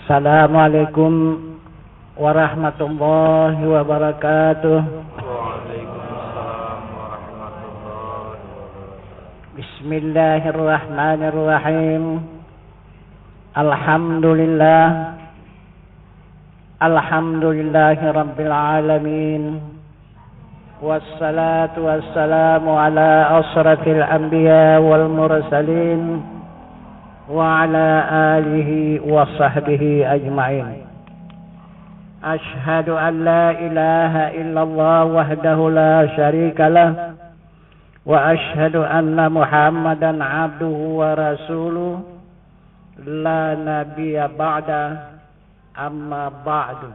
Assalamualaikum warahmatullahi wabarakatuh. Waalaikumsalam warahmatullahi wabarakatuh. Bismillahirrahmanirrahim. Alhamdulillahi rabbil alamin. Wassalatu wassalamu ala asrafil anbiya wal mursalin wa ala alihi wa sahbihi ajma'in. Ashhadu an la ilaha illallah wahdahu la syarika lah wa ashhadu anna Muhammadan abduhu wa rasuluh la nabiyya ba'da amma ba'du.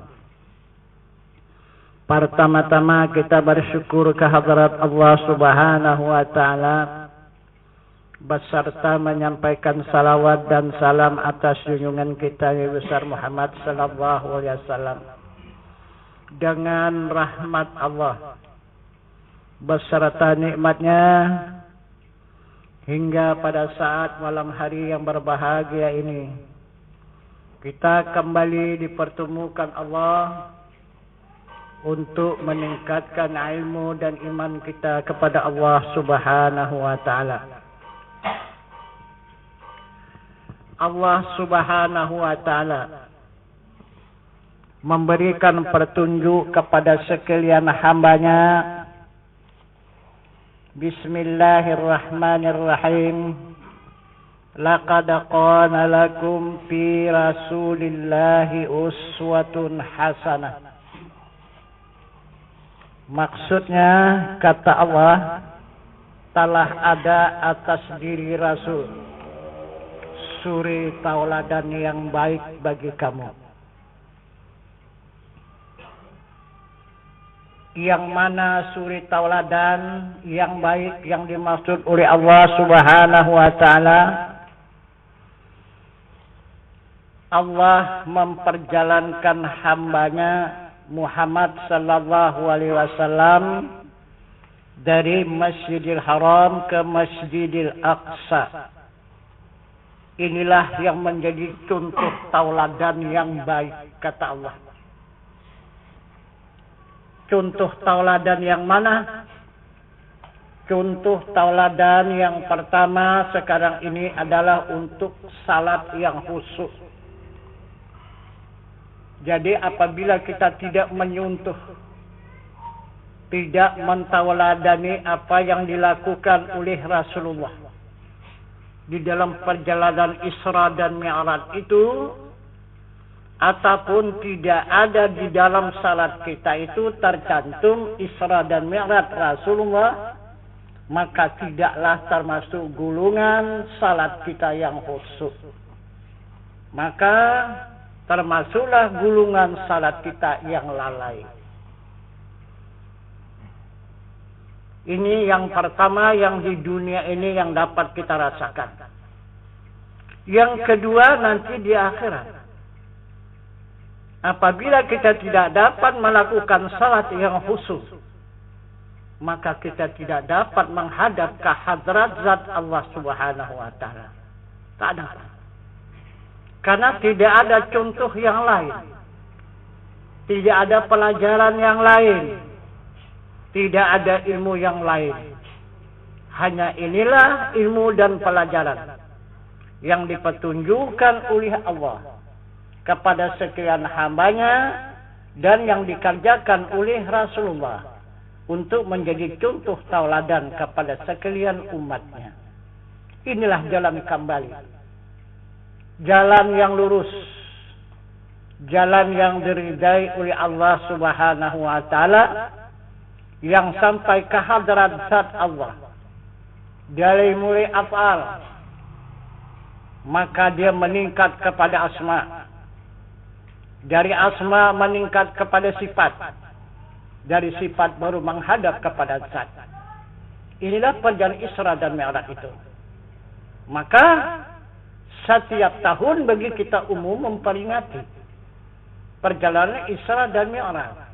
Pertama-tama kita bersyukur kehadrat Allah Subhanahu wa taala beserta menyampaikan salawat dan salam atas junjungan kita yang besar Muhammad sallallahu alaihi wasallam. Dengan rahmat Allah beserta nikmatnya hingga pada saat malam hari yang berbahagia ini kita kembali dipertemukan Allah untuk meningkatkan ilmu dan iman kita kepada Allah Subhanahu wa taala. Allah Subhanahu wa taala memberikan petunjuk kepada sekalian hambanya. Bismillahirrahmanirrahim. Laqad qana lakum fi rasulillahi uswatun hasanah. Maksudnya kata Allah, telah ada atas diri Rasul suri tauladan yang baik bagi kamu. Yang mana suri tauladan yang baik yang dimaksud oleh Allah Subhanahu wa taala? Allah memperjalankan hambanya Muhammad sallallahu alaihi wasallam dari Masjidil Haram ke Masjidil Aqsa. Inilah yang menjadi contoh tauladan yang baik, kata Allah. Contoh tauladan yang mana? Contoh tauladan yang pertama sekarang ini adalah untuk salat yang khusyuk. Jadi apabila kita tidak menyuntuh, tidak mentauladani apa yang dilakukan oleh Rasulullah di dalam perjalanan Isra dan Mi'raj itu, ataupun tidak ada di dalam salat kita itu tercantum Isra dan Mi'raj Rasulullah, maka tidaklah termasuk golongan salat kita yang khusyuk. Maka termasuklah golongan salat kita yang lalai. Ini yang pertama yang di dunia ini yang dapat kita rasakan. Yang kedua nanti di akhirat. Apabila kita tidak dapat melakukan salat yang khusyuk, maka kita tidak dapat menghadap ke hadrat zat Allah Subhanahu wa taala. Tak ada. Karena tidak ada contoh yang lain. Tidak ada pelajaran yang lain. Tidak ada ilmu yang lain. Hanya inilah ilmu dan pelajaran yang dipetunjukkan oleh Allah kepada sekalian hambanya dan yang dikerjakan oleh Rasulullah untuk menjadi contoh tauladan kepada sekalian umatnya. Inilah jalan kembali. Jalan yang lurus. Jalan yang diridai oleh Allah Subhanahu wa taala, yang sampai ke hadrat zat Allah dari mulai af'al, maka dia meningkat kepada asma, dari asma meningkat kepada sifat, dari sifat baru menghadap kepada zat. Inilah perjalanan Isra dan Mi'raj itu. Maka setiap tahun bagi kita umum memperingati perjalanan Isra dan Mi'raj.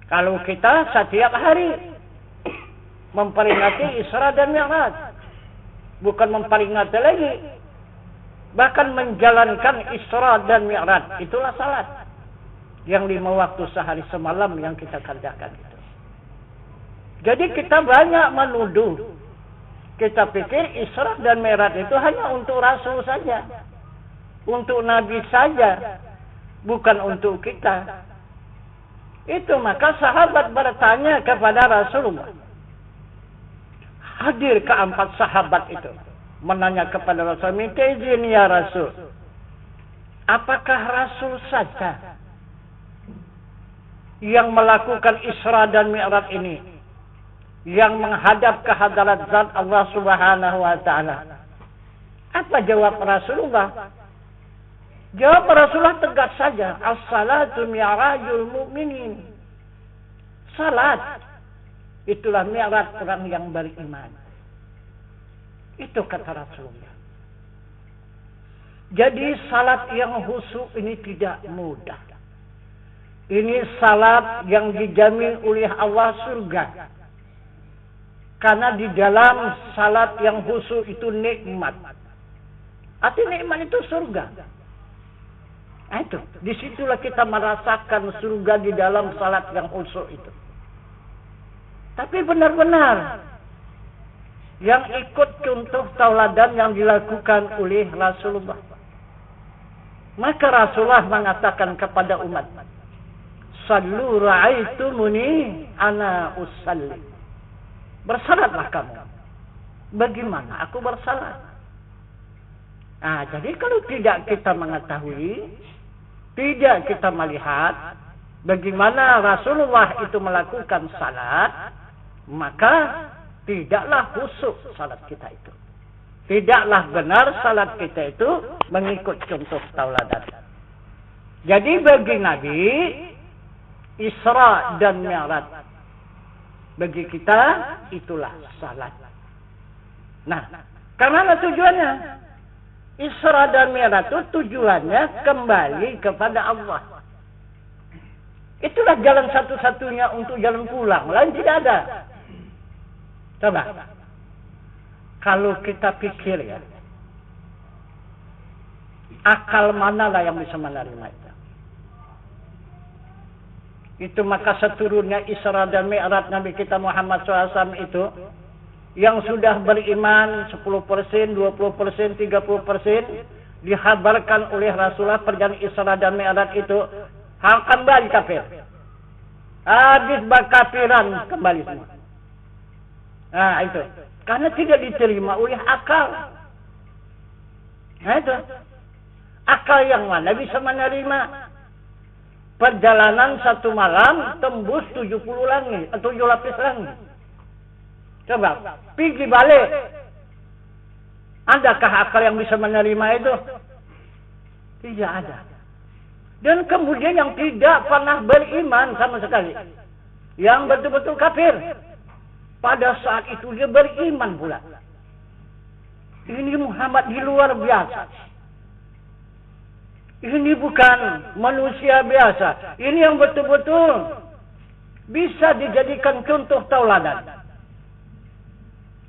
Kalau kita setiap hari memperingati Isra dan Mi'raj, bukan memperingati lagi Bahkan menjalankan Isra dan Mi'raj. Itulah salat. Yang 5 waktu sehari semalam yang kita kerjakan itu. Jadi kita banyak menuduh. Kita pikir Isra dan Mi'raj itu hanya untuk Rasul saja. Untuk Nabi saja. Bukan untuk kita. Itu maka sahabat bertanya kepada Rasulullah. Hadir keempat sahabat itu. Menanya kepada Rasul, minta izin ya Rasul. Apakah Rasul saja yang melakukan Isra dan Mi'raj ini, yang menghadap ke hadarat zat Allah Subhanahu wa taala? Apa jawab Rasulullah? Jawab Rasulullah tegas saja, as-salatu mi'rajul mu'minin. Salat itulah mi'raj orang yang beriman. Itu kata Rasulullah. Jadi salat yang khusyuk ini tidak mudah. Ini salat yang dijamin oleh Allah surga. Karena di dalam salat yang khusyuk itu nikmat. Arti nikmat itu surga. Nah itu, disitulah kita merasakan surga di dalam salat yang khusyuk itu. Tapi benar-benar yang ikut contoh tauladan yang dilakukan oleh Rasulullah. Maka Rasulullah mengatakan kepada umat, sallu ra'aitumuni ana usalli. Bersalatlah kamu. Bagaimana aku bersalat? Nah, jadi kalau tidak kita mengetahui, tidak kita melihat bagaimana Rasulullah itu melakukan salat, maka tidaklah khusyuk salat kita itu. Tidaklah benar salat kita itu mengikut contoh tauladan. Jadi bagi Nabi, Isra dan Mi'raj bagi kita itulah salat. Nah, karena tujuannya Isra dan Mi'raj itu tujuannya kembali kepada Allah. Itulah jalan satu-satunya untuk jalan pulang. Lain tidak ada. Coba. Kalau kita pikir ya. Akal manalah yang bisa menerima itu. Itu maka seturunnya Isra dan Mi'raj Nabi kita Muhammad SAW itu. Yang sudah beriman 10%, 20%, 30%. Dihabarkan oleh Rasulullah perjalanan Isra dan Mi'raj itu. Hal kembali kafir. Habis berkafiran kembali semua. Nah itu. Karena tidak diterima oleh akal. Nah itu. Akal yang mana bisa menerima perjalanan satu malam tembus 70 langit atau 7 lapis langit. Coba, pergi balik. Adakah akal yang bisa menerima itu? Tidak ada. Dan kemudian yang tidak pernah beriman sama sekali. Yang betul-betul kafir. Pada saat itu dia beriman pula. Ini Muhammad di luar biasa. Ini bukan manusia biasa. Ini yang betul-betul bisa dijadikan contoh tauladan.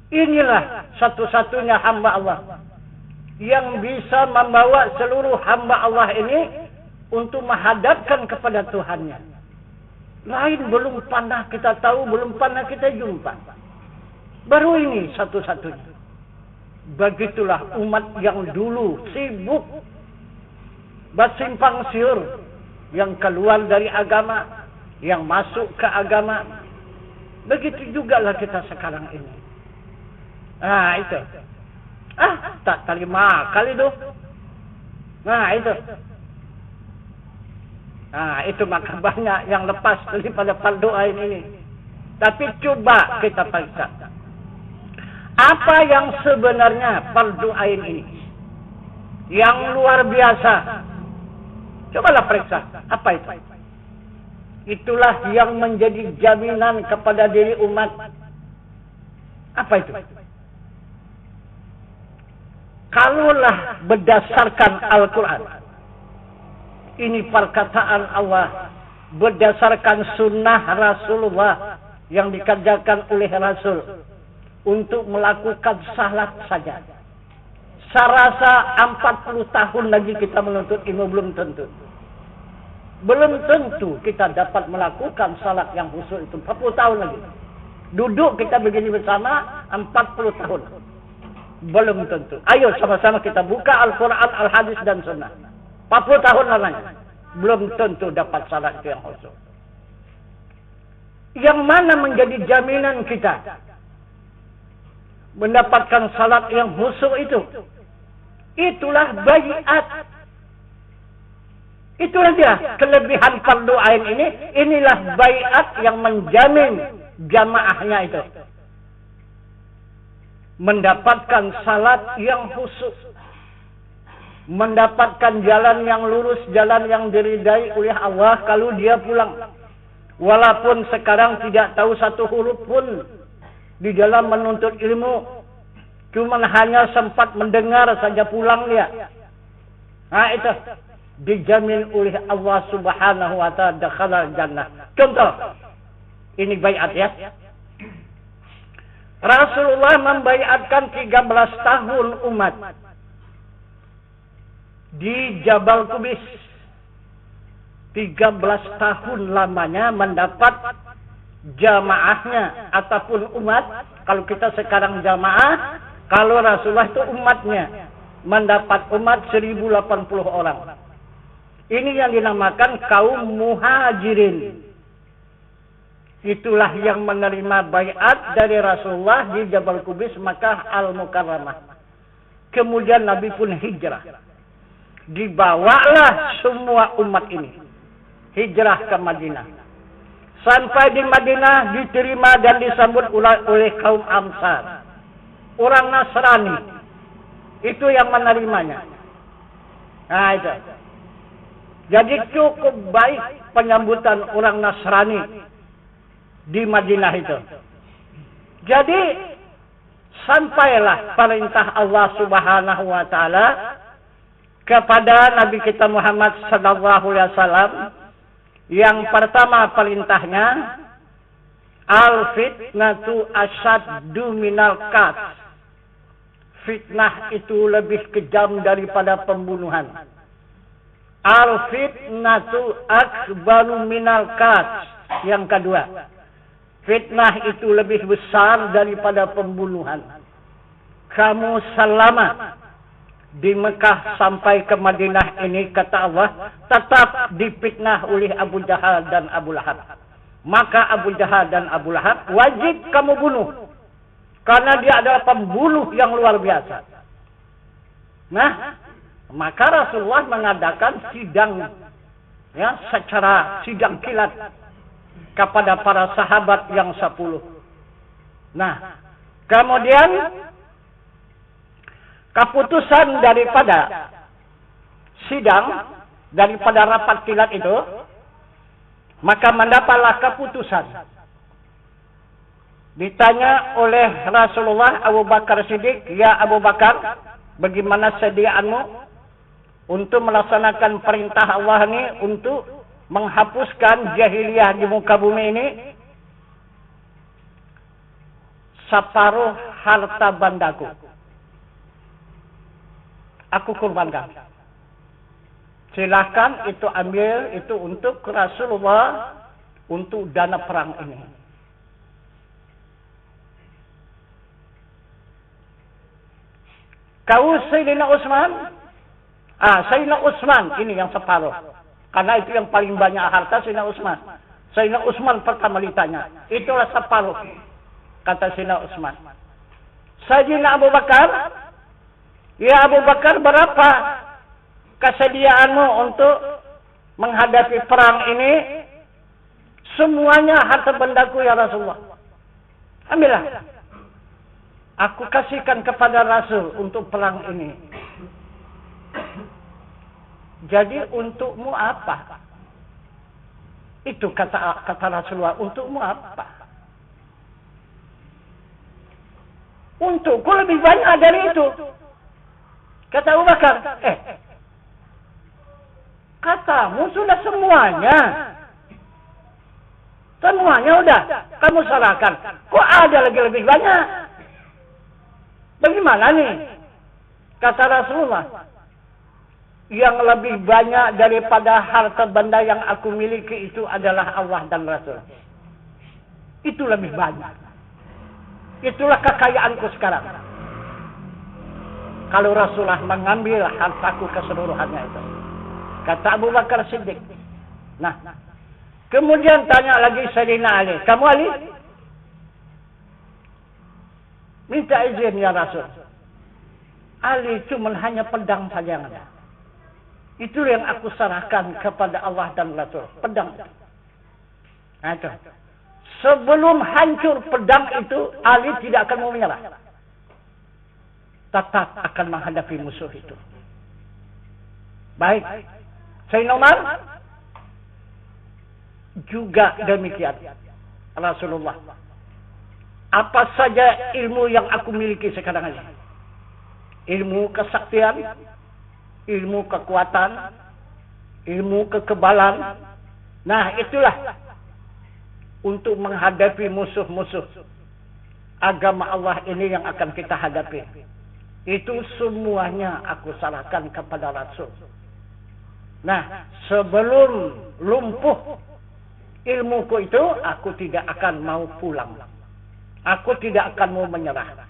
Inilah satu-satunya hamba Allah yang bisa membawa seluruh hamba Allah ini untuk menghadapkan kepada Tuhannya. Lain belum pernah kita tahu, belum pernah kita jumpa. Baru ini satu-satunya. Begitulah umat yang dulu sibuk bersimpang siur, yang keluar dari agama, yang masuk ke agama. Begitu jugalah kita sekarang ini. Nah itu. Tak terima kali itu. Nah itu. Nah itu maka banyak yang lepas daripada fardu ain ini. Tapi coba kita periksa. Apa yang sebenarnya fardu ain ini? Yang luar biasa. Cobalah periksa. Apa itu? Itulah yang menjadi jaminan kepada diri umat. Apa itu? Kalaulah berdasarkan Al-Quran, ini perkataan Allah, berdasarkan sunnah Rasulullah yang dikerjakan oleh Rasul untuk melakukan salat saja. Saya rasa 40 tahun lagi kita menuntut ilmu belum tentu. Belum tentu kita dapat melakukan salat yang khusyuk itu 40 tahun lagi. Duduk kita begini bersama 40 tahun. Belum tentu. Ayo sama-sama kita buka Al-Quran, Al-Hadis dan Sunnah. 40 tahun lamanya. Belum tentu dapat salat itu yang khusyuk. Yang mana menjadi jaminan kita mendapatkan salat yang khusyuk itu? Itulah baiat. Itulah dia kelebihan fardu ain ini. Inilah baiat yang menjamin jamaahnya itu mendapatkan salat yang khusyuk, mendapatkan jalan yang lurus, jalan yang diridai oleh Allah kalau dia pulang. Walaupun sekarang tidak tahu satu huruf pun di dalam menuntut ilmu, cuman hanya sempat mendengar saja pulang dia. Nah itu dijamin oleh Allah Subhanahu wa ta'ala dakhalal jannah. Contoh, ini baiat ya. Rasulullah membaiatkan 13 tahun umat di Jabal Qubis. 13 tahun lamanya mendapat jamaahnya ataupun umat. Kalau kita sekarang jamaah, kalau Rasulullah itu umatnya mendapat umat 1080 orang. Ini yang dinamakan kaum muhajirin. Itulah yang menerima baiat dari Rasulullah di Jabal Qubis Makkah Al-Mukarramah. Kemudian Nabi pun hijrah. Dibawalah semua umat ini hijrah ke Madinah. Sampai di Madinah diterima dan disambut oleh kaum Ansar. Orang Nasrani. Itu yang menerimanya. Nah itu. Jadi cukup baik penyambutan orang Nasrani di Madinah itu. Jadi sampailah perintah Allah Subhanahu wa taala kepada Nabi kita Muhammad sallallahu alaihi wasallam. Yang pertama perintahnya, al-fitnatu asyaddu minal qatl. Fitnah itu lebih kejam daripada pembunuhan. Al-fitnatu akbaru minal qatl. Yang kedua, fitnah itu lebih besar daripada pembunuhan. Kamu selama di Mekah sampai ke Madinah ini, kata Allah, tetap difitnah oleh Abu Jahal dan Abu Lahab. Maka Abu Jahal dan Abu Lahab wajib kamu bunuh. Karena dia adalah pembunuh yang luar biasa. Nah, maka Rasulullah mengadakan sidang, ya, secara sidang kilat kepada para sahabat yang 10. Nah, kemudian keputusan daripada sidang, daripada rapat kilat itu, maka mendapatlah keputusan. Ditanya oleh Rasulullah Abu Bakar Siddiq, ya Abu Bakar, bagaimana sediaanmu untuk melaksanakan perintah Allah ini untuk menghapuskan jahiliyah di muka bumi ini? Separuh harta bandaku aku kurbankan. Silakan itu ambil, itu untuk Rasulullah, untuk dana perang ini. Kau Sayyidina Utsman? Sayyidina Utsman ini yang separuh. Karena itu yang paling banyak harta Sayyidina Utsman. Sayyidina Utsman pertama ditanya. Itulah separuh, kata Sayyidina Utsman. Sayyidina Abu Bakar, ya Abu Bakar, berapa kesediaanmu untuk menghadapi perang ini? Semuanya harta bendaku ya Rasulullah. Ambillah. Aku kasihkan kepada Rasul untuk perang ini. Jadi untukmu apa? Itu kata Rasulullah, untukmu apa? Untukku lebih banyak dari itu. Kata Abu Bakar, katamu sudah semuanya. Semuanya udah kamu serahkan. Kok ada lagi lebih banyak? Bagaimana nih? Kata Rasulullah, yang lebih banyak daripada harta benda yang aku miliki itu adalah Allah dan Rasul. Itu lebih banyak. Itulah kekayaanku sekarang. Kalau Rasulullah mengambil hartaku keseluruhannya itu. Kata Abu Bakar Siddiq. Nah, kemudian tanya lagi Sayyidina Ali. Kamu Ali? Minta izin ya Rasul. Ali cuma hanya pedang saja yang ada. Itu yang aku serahkan kepada Allah dan Rasul. Pedang. Nah, itu. Sebelum hancur pedang itu, Ali tidak akan mau menyerah. Tetap akan menghadapi musuh itu. Baik. Sayyidina Umar juga demikian. Rasulullah. Apa saja ilmu yang aku miliki sekarang ini. Ilmu kesaktian, ilmu kekuatan, ilmu kekebalan. Nah, itulah untuk menghadapi musuh-musuh agama Allah ini yang akan kita hadapi. Itu semuanya aku serahkan kepada Rasul. Nah, sebelum lumpuh ilmuku itu, aku tidak akan mau pulang. Aku tidak akan mau menyerah.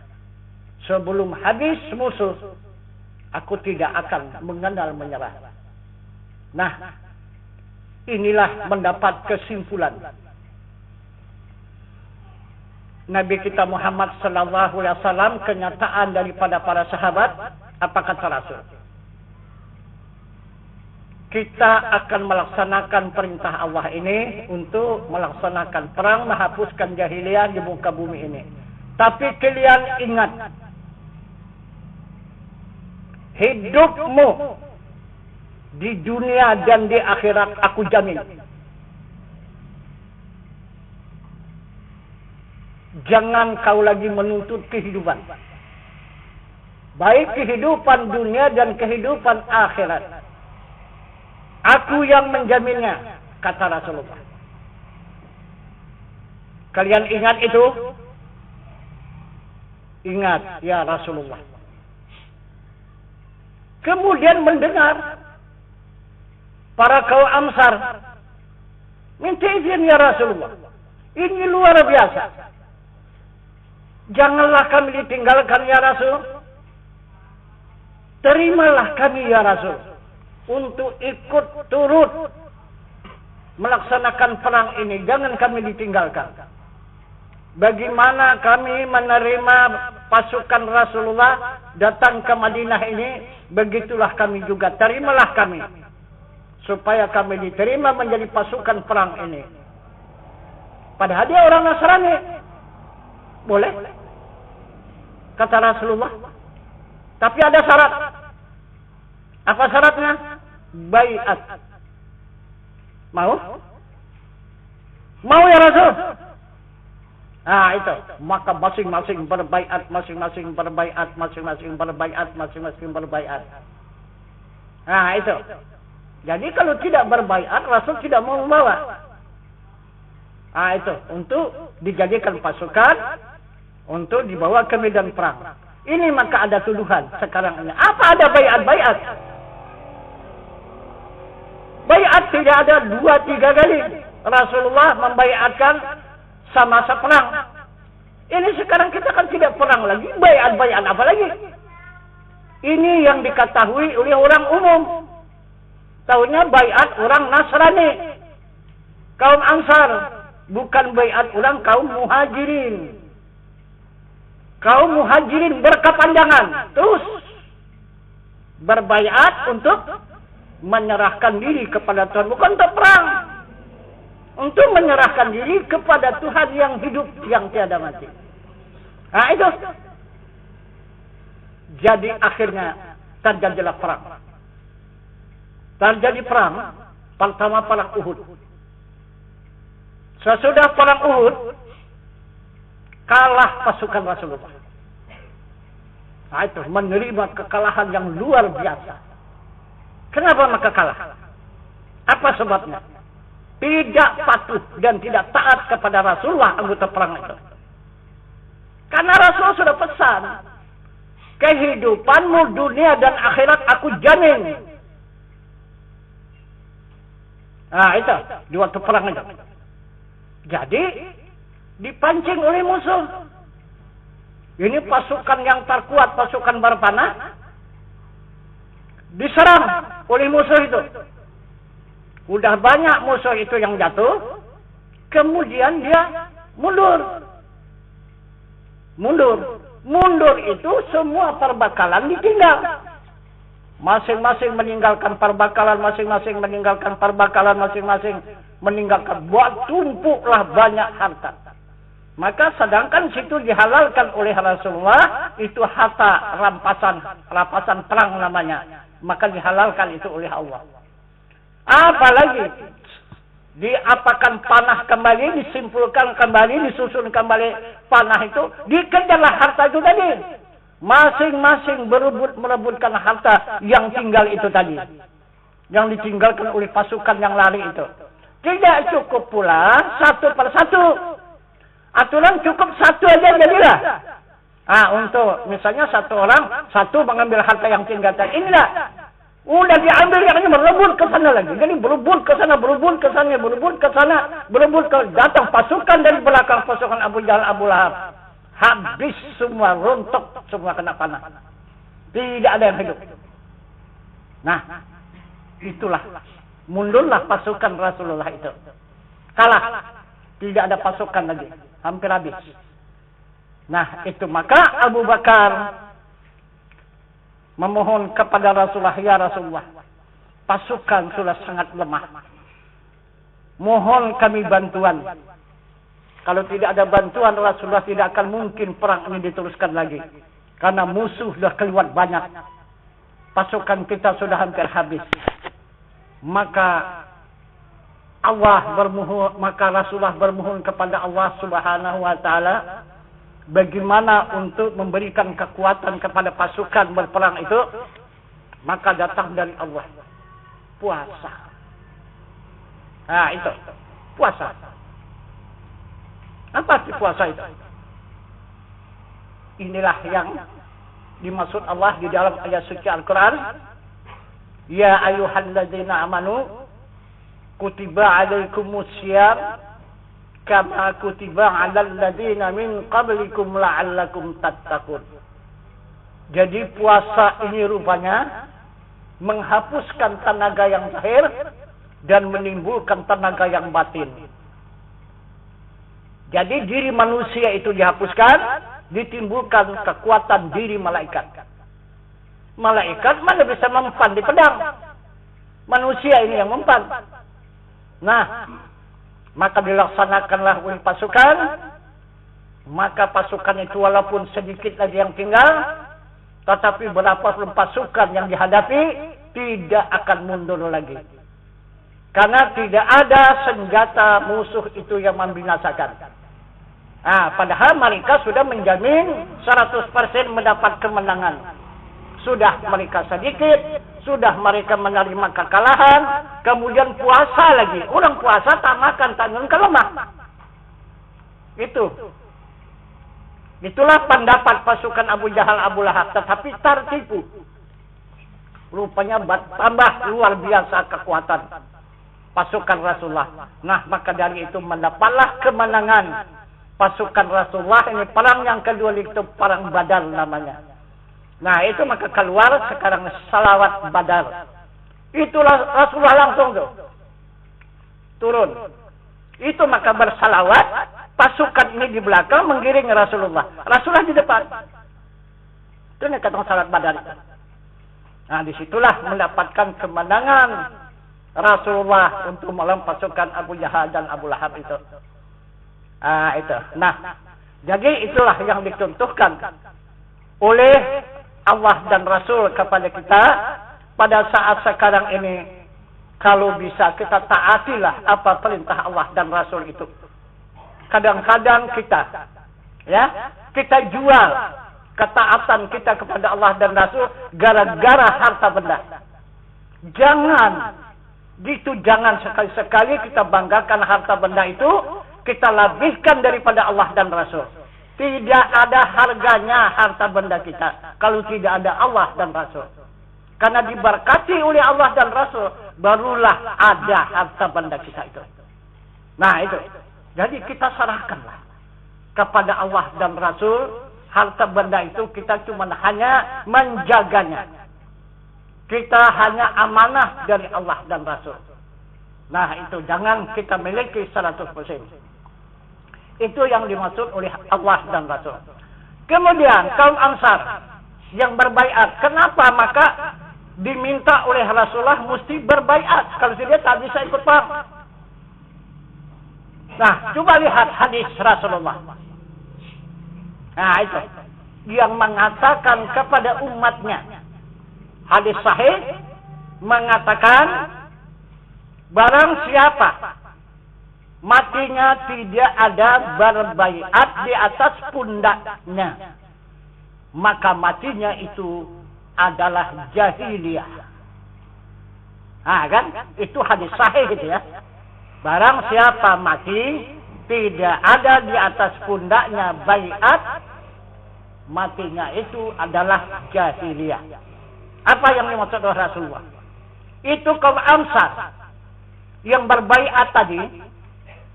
Sebelum habis musuh, aku tidak akan mengenal menyerah. Nah, inilah mendapat kesimpulan. Nabi kita Muhammad sallallahu alaihi wasallam, kenyataan daripada para sahabat, apa kata Rasul? Kita akan melaksanakan perintah Allah ini untuk melaksanakan perang, menghapuskan jahiliyah di muka bumi ini. Tapi kalian ingat, hidupmu di dunia dan di akhirat aku jamin. Jangan kau lagi menuntut kehidupan. Baik kehidupan dunia dan kehidupan akhirat. Aku yang menjaminnya, kata Rasulullah. Kalian ingat itu? Ingat, ya Rasulullah. Kemudian mendengar para kaum Ansar minta izin ya Rasulullah. Ini luar biasa. Janganlah kami ditinggalkan ya Rasul. Terimalah kami ya Rasul untuk ikut turut melaksanakan perang ini. Jangan kami ditinggalkan. Bagaimana kami menerima pasukan Rasulullah datang ke Madinah ini, begitulah kami juga. Terimalah kami supaya kami diterima menjadi pasukan perang ini. Padahal dia orang Nasrani. Boleh, kata Rasulullah. Tapi ada syarat. Apa syaratnya? Baiat. Mau? Mau ya Rasul? Nah itu. Maka masing-masing berbaiat, masing-masing berbaiat, masing-masing berbaiat, masing-masing berbaiat. Nah itu. Jadi kalau tidak berbaiat, Rasul tidak mau membawa. Nah itu. Untuk dijadikan pasukan, untuk dibawa ke medan perang. Ini maka ada tuduhan sekarang ini. Apa ada baiat-baiat? Baiat tidak ada 2-3 kali. Rasulullah membaiatkan sama-sama perang. Ini sekarang kita kan tidak perang lagi. Baiat-baiat apa lagi? Ini yang diketahui oleh orang umum. Tahunya baiat orang Nasrani. Kaum Ansar. Bukan baiat orang kaum Muhajirin. Kaum Muhajirin berkepanjangan. Terus berbaiat untuk menyerahkan diri kepada Tuhan. Bukan untuk perang. Untuk menyerahkan diri kepada Tuhan yang hidup, yang tiada mati. Nah itu. Jadi akhirnya terjadilah perang. Terjadi perang. Pertama perang Uhud. Sesudah perang Uhud, kalah pasukan Rasulullah. Nah itu, menerima kekalahan yang luar biasa. Kenapa maka kalah? Apa sebabnya? Tidak patuh dan tidak taat kepada Rasulullah anggota perang itu. Karena Rasulullah sudah pesan, kehidupanmu dunia dan akhirat aku jamin. Nah itu di waktu perang itu. Jadi dipancing oleh musuh. Ini pasukan yang terkuat, pasukan berpanah, diserang oleh musuh itu. Udah banyak musuh itu yang jatuh, kemudian dia mundur. Mundur itu semua perbekalan ditinggal. Masing-masing meninggalkan perbekalan, masing-masing meninggalkan perbekalan, masing-masing meninggalkan. Buat tumpuklah banyak harta. Maka sedangkan situ dihalalkan oleh Rasulullah, itu harta rampasan perang namanya. Maka dihalalkan itu oleh Allah. Apalagi diapakan panah kembali, disimpulkan kembali, disusun kembali panah itu, dikejarlah harta itu tadi. Masing-masing merebutkan harta yang tinggal itu tadi. Yang ditinggalkan oleh pasukan yang lari itu. Tidak cukup pula satu persatu. Aturan cukup satu aja jadilah. Untuk misalnya satu orang, satu mengambil harta yang tinggal tadi. Inilah. Udah diambil yang ini berebut ke sana lagi. Jadi berebut ke sana, berebut ke sana, berebut ke sana, berebut ke datang pasukan dari belakang pasukan Abu Jahal, Abu Lahab. Habis semua, rontok semua kena panah. Tidak ada yang hidup. Nah, itulah mundurlah pasukan Rasulullah itu. Kalah. Tidak ada pasukan lagi. Hampir habis. Nah, itu maka Abu Bakar memohon kepada Rasulullah, ya Rasulullah, pasukan sudah sangat lemah. Mohon kami bantuan. Kalau tidak ada bantuan Rasulullah tidak akan mungkin perang ini diteruskan lagi. Karena musuh sudah keluar banyak. Pasukan kita sudah hampir habis. Maka Rasulullah bermohon kepada Allah Subhanahu wa taala bagaimana untuk memberikan kekuatan kepada pasukan berperang itu. Maka datang dari Allah puasa. Nah itu puasa. Apa arti puasa itu? Inilah yang dimaksud Allah di dalam ayat suci Al-Quran. Ya ayyuhalladzina amanu kutiba alaikumus syiyam kama kutiba alal ladzina min qablikum la'allakum tattaqun. Jadi puasa ini rupanya menghapuskan tenaga yang zahir dan menimbulkan tenaga yang batin. Jadi diri manusia itu dihapuskan, ditimbulkan kekuatan diri malaikat. Malaikat mana bisa mempan di pedang? Manusia ini yang mempan. Nah, maka dilaksanakanlah oleh pasukan. Maka pasukan itu walaupun sedikit lagi yang tinggal, tetapi berapapun pasukan yang dihadapi, tidak akan mundur lagi. Karena tidak ada senjata musuh itu yang membinasakan. Padahal mereka sudah menjamin 100% mendapat kemenangan. Sudah mereka sedikit, sudah mereka menerima kekalahan, kemudian puasa lagi. Orang puasa tak makan, tak minum, lemah. Itulah pendapat pasukan Abu Jahal, Abu Lahab, tetapi tertipu. Rupanya tambah luar biasa kekuatan pasukan Rasulullah. Nah, maka dari itu mendapatlah kemenangan pasukan Rasulullah. Ini perang yang kedua itu perang Badar namanya. Nah, itu maka keluar sekarang salawat Badar. Itulah Rasulullah langsung tuh turun. Itu maka bersalawat, pasukan ini di belakang menggiring Rasulullah. Rasulullah di depan. Itu yang kata salawat Badar. Nah, disitulah mendapatkan kemenangan Rasulullah untuk melawan pasukan Abu Jahal dan Abu Lahab itu. Itu. Nah, jadi itulah yang dicontohkan oleh Allah dan Rasul kepada kita pada saat sekarang ini. Kalau bisa kita taatilah apa perintah Allah dan Rasul itu. Kadang-kadang kita jual ketaatan kita kepada Allah dan Rasul gara-gara harta benda. Jangan sekali-sekali kita banggakan harta benda itu, kita lebihkan daripada Allah dan Rasul. Tidak ada harganya harta benda kita kalau tidak ada Allah dan Rasul. Karena diberkati oleh Allah dan Rasul, barulah ada harta benda kita itu. Nah itu. Jadi kita serahkanlah kepada Allah dan Rasul. Harta benda itu kita cuma hanya menjaganya. Kita hanya amanah dari Allah dan Rasul. Nah itu, jangan kita miliki 100%. Itu yang dimaksud oleh Allah dan Rasul. Kemudian kaum Ansar yang berbaiat, kenapa maka diminta oleh Rasulullah mesti berbaiat? Kalau dia tak bisa ikut perang. Nah, coba lihat hadis Rasulullah. Nah itu, yang mengatakan kepada umatnya, hadis sahih mengatakan, barang siapa matinya tidak ada berbaiat di atas pundaknya, maka matinya itu adalah jahiliyah. Nah kan, itu hadis sahih gitu ya. Barang siapa mati tidak ada di atas pundaknya baiat, matinya itu adalah jahiliyah. Apa yang dimaksud oleh Rasulullah? Itu kaum Ansar yang berbaiat tadi,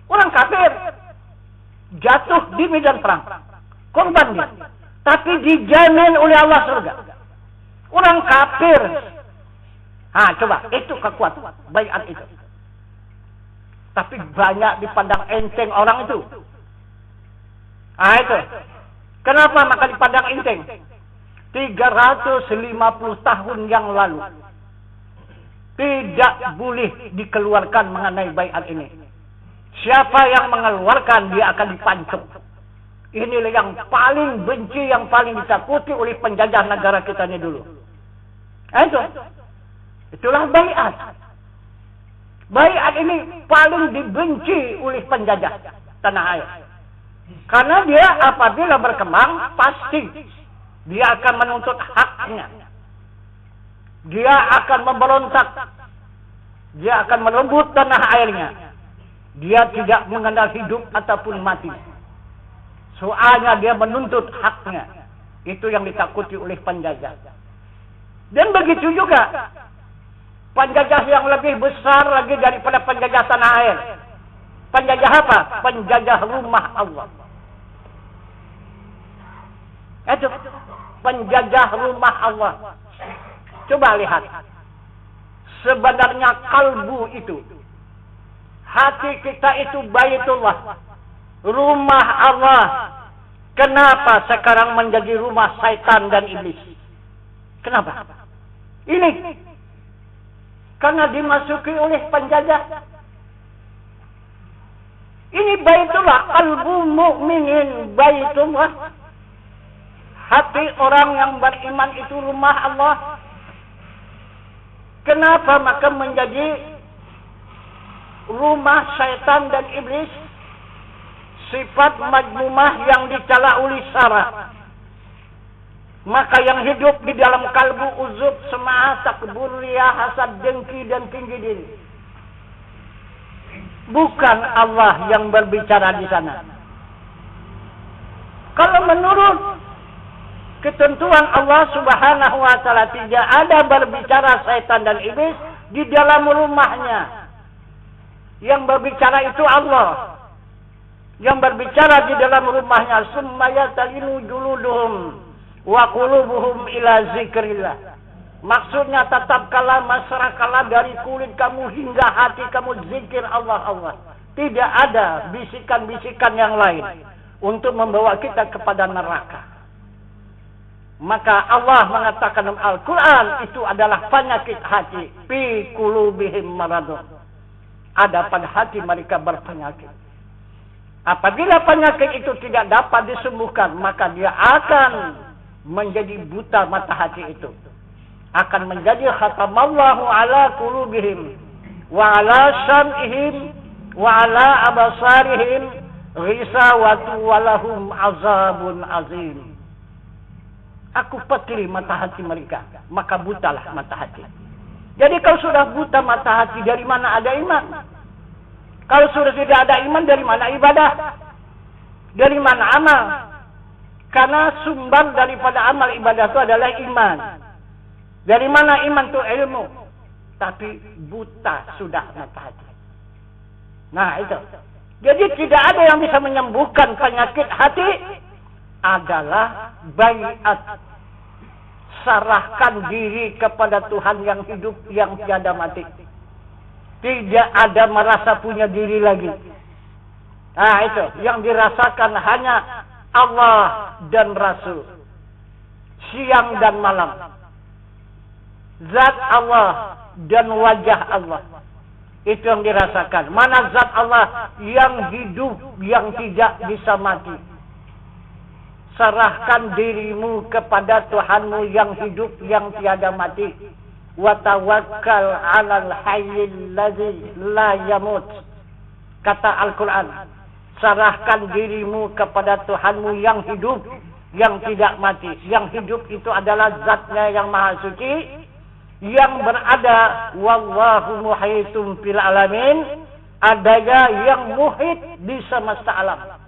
orang kafir, jatuh di medan perang, korban dia, tapi dijamin oleh Allah surga. Orang kafir, coba itu kekuatan baiat itu. Tapi banyak dipandang enteng orang itu. Itu. Kenapa maka dipandang enteng? 350 tahun yang lalu tidak boleh dikeluarkan mengenai baiat ini. Siapa yang mengeluarkan, dia akan dipancung. Inilah yang paling benci, yang paling ditakuti oleh penjajah negara kita ini dulu. Itulah baiat. Baiat ini paling dibenci oleh penjajah tanah air. Karena dia apabila berkembang, pasti dia akan menuntut haknya. Dia akan memberontak. Dia akan merebut tanah airnya. Dia tidak mengenal hidup ataupun mati. Soalnya dia menuntut haknya. Itu yang ditakuti oleh penjajah. Dan begitu juga penjajah yang lebih besar lagi daripada penjajah tanah air. Penjajah apa? Penjajah rumah Allah. Itu penjajah rumah Allah. Coba lihat. Sebenarnya kalbu itu, hati kita itu Baitullah, rumah Allah. Kenapa sekarang menjadi rumah syaitan dan iblis? Kenapa? Ini karena dimasuki oleh penjajah. Ini Baitullah, qalbu mu'minin Baitullah. Hati orang yang beriman itu rumah Allah. Kenapa maka menjadi rumah syaitan dan iblis? Sifat majmumah yang dicela oleh syara. Maka yang hidup di dalam kalbu uzub, sema'a, takbur, riya, hasad, dengki dan tinggi diri. Bukan Allah yang berbicara di sana. Kalau menurut ketentuan Allah Subhanahu wa ta'ala, tidak ada berbicara syaitan dan iblis di dalam rumahnya. Yang berbicara itu Allah. Yang berbicara di dalam rumahnya, summa yatalinu juluduhum wa qulubuhum ila zikrillah. Maksudnya tetap kala masyarakat dari kulit kamu hingga hati kamu zikir Allah. Tidak ada bisikan-bisikan yang lain untuk membawa kita kepada neraka. Maka Allah mengatakan dalam Al-Quran, itu adalah penyakit hati. Fi qulubihim maradun. Ada pada hati mereka berpenyakit. Apabila penyakit itu tidak dapat disembuhkan, maka dia akan menjadi buta mata hati itu. Akan menjadi khatamallahu ala qulubihim wa ala sam'ihim wa ala abasarihim ghisawatu walahum azabun azim. Aku petili mata hati mereka, maka butalah mata hati. Jadi kalau sudah buta mata hati, dari mana ada iman? Kalau sudah tidak ada iman, dari mana ibadah? Dari mana amal? Karena sumber daripada amal ibadah itu adalah iman. Dari mana iman itu? Ilmu. Tapi buta sudah mata hati. Nah itu. Jadi tidak ada yang bisa menyembuhkan penyakit hati adalah baiat. Serahkan diri kepada Tuhan yang hidup, yang tiada mati. Tidak ada merasa punya diri lagi. Nah itu. Yang dirasakan hanya Allah dan Rasul. Siang dan malam. Zat Allah dan wajah Allah. Itu yang dirasakan. Mana zat Allah yang hidup, yang tidak bisa mati. Serahkan dirimu kepada Tuhanmu yang hidup, yang tiada mati. Wa tawakkal 'alal hayyil ladzi la yamut. Kata Al-Quran. Serahkan dirimu kepada Tuhanmu yang hidup, yang tidak mati. Yang hidup itu adalah zatnya yang maha suci. Yang berada wallahu muhitum fil alamin, adanya yang muhit di semesta alam,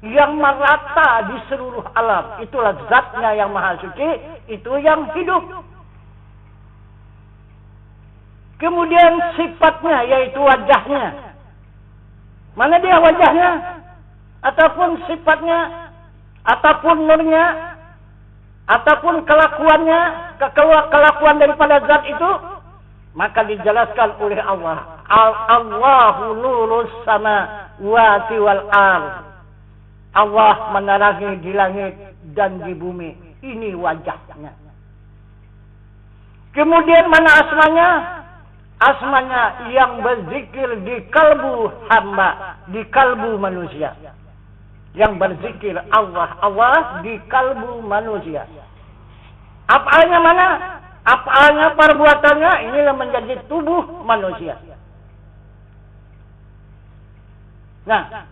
yang merata di seluruh alam, itulah zatnya yang maha suci, itu yang hidup. Kemudian sifatnya yaitu wajahnya. Mana dia wajahnya? Ataupun sifatnya, ataupun nurnya, ataupun kelakuannya, kelakuan daripada zat itu, maka dijelaskan oleh Allah. Allahu nurus samawati wal ardh. Allah menerangi di langit dan di bumi. Ini wajahnya. Kemudian mana asmanya? Asmanya yang berzikir di kalbu hamba, di kalbu manusia. Yang berzikir Allah di kalbu manusia. Af'alnya mana? Af'alnya, perbuatannya, inilah menjadi tubuh manusia. Nah,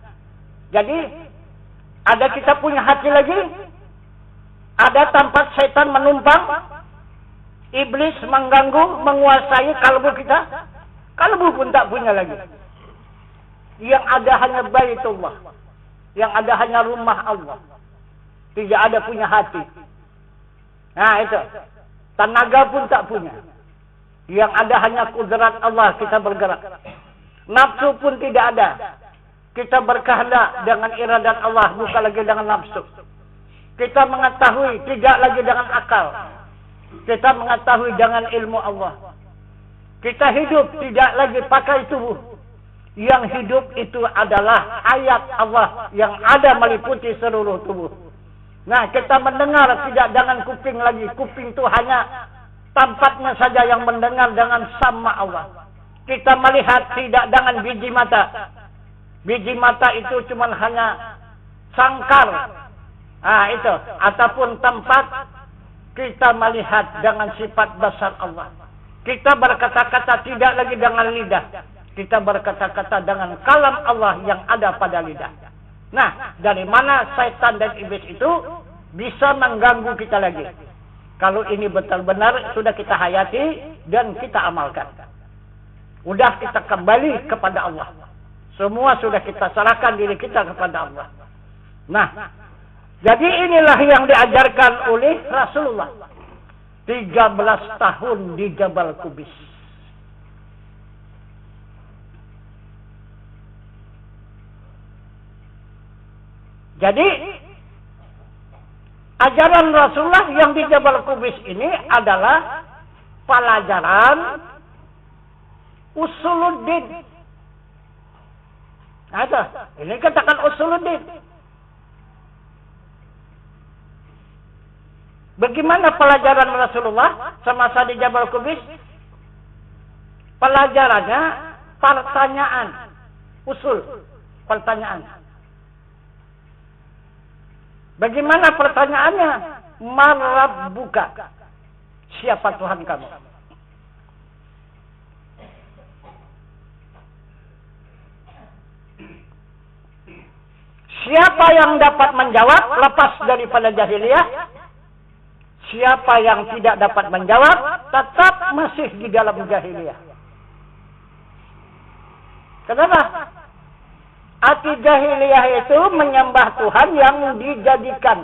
jadi ada kita punya hati lagi, ada tempat setan menumpang, iblis mengganggu, menguasai kalbu kita. Kalbu pun tak punya lagi. Yang ada hanya baitullah. Yang ada hanya rumah Allah. Tidak ada punya hati. Nah itu. Tenaga pun tak punya. Yang ada hanya kudrat Allah, kita bergerak. Nafsu pun tidak ada. Kita berkehendak dengan iradat Allah, bukan lagi dengan nafsu. Kita mengetahui, tidak lagi dengan akal. Kita mengetahui dengan ilmu Allah. Kita hidup, tidak lagi pakai tubuh. Yang hidup itu adalah hayat Allah yang ada meliputi seluruh tubuh. Nah, kita mendengar tidak dengan kuping lagi. Kuping itu hanya tempatnya saja yang mendengar dengan sama Allah. Kita melihat tidak dengan biji mata. Biji mata itu cuma hanya sangkar. Nah, itu. Ataupun tempat kita melihat dengan sifat besar Allah. Kita berkata-kata tidak lagi dengan lidah. Kita berkata-kata dengan kalam Allah yang ada pada lidah. Nah, dari mana syaitan dan iblis itu bisa mengganggu kita lagi? Kalau ini betul-benar sudah kita hayati dan kita amalkan. Udah kita kembali kepada Allah. Semua sudah kita serahkan diri kita kepada Allah. Nah, jadi inilah yang diajarkan oleh Rasulullah. 13 tahun di Jabal Qubis. Jadi, ajaran Rasulullah yang di Jabal Qubis ini adalah pelajaran usuluddin. Ada, ini katakan usuluddin. Bagaimana pelajaran Rasulullah semasa di Jabal Qubis? Pelajarannya pertanyaan, usul, pertanyaan. Bagaimana pertanyaannya? Man rabbuka? Siapa Tuhan kamu? Siapa yang dapat menjawab lepas daripada jahiliyah? Siapa yang tidak dapat menjawab tetap masih di dalam jahiliyah. Kenapa? Arti jahiliyah itu menyembah Tuhan yang dijadikan.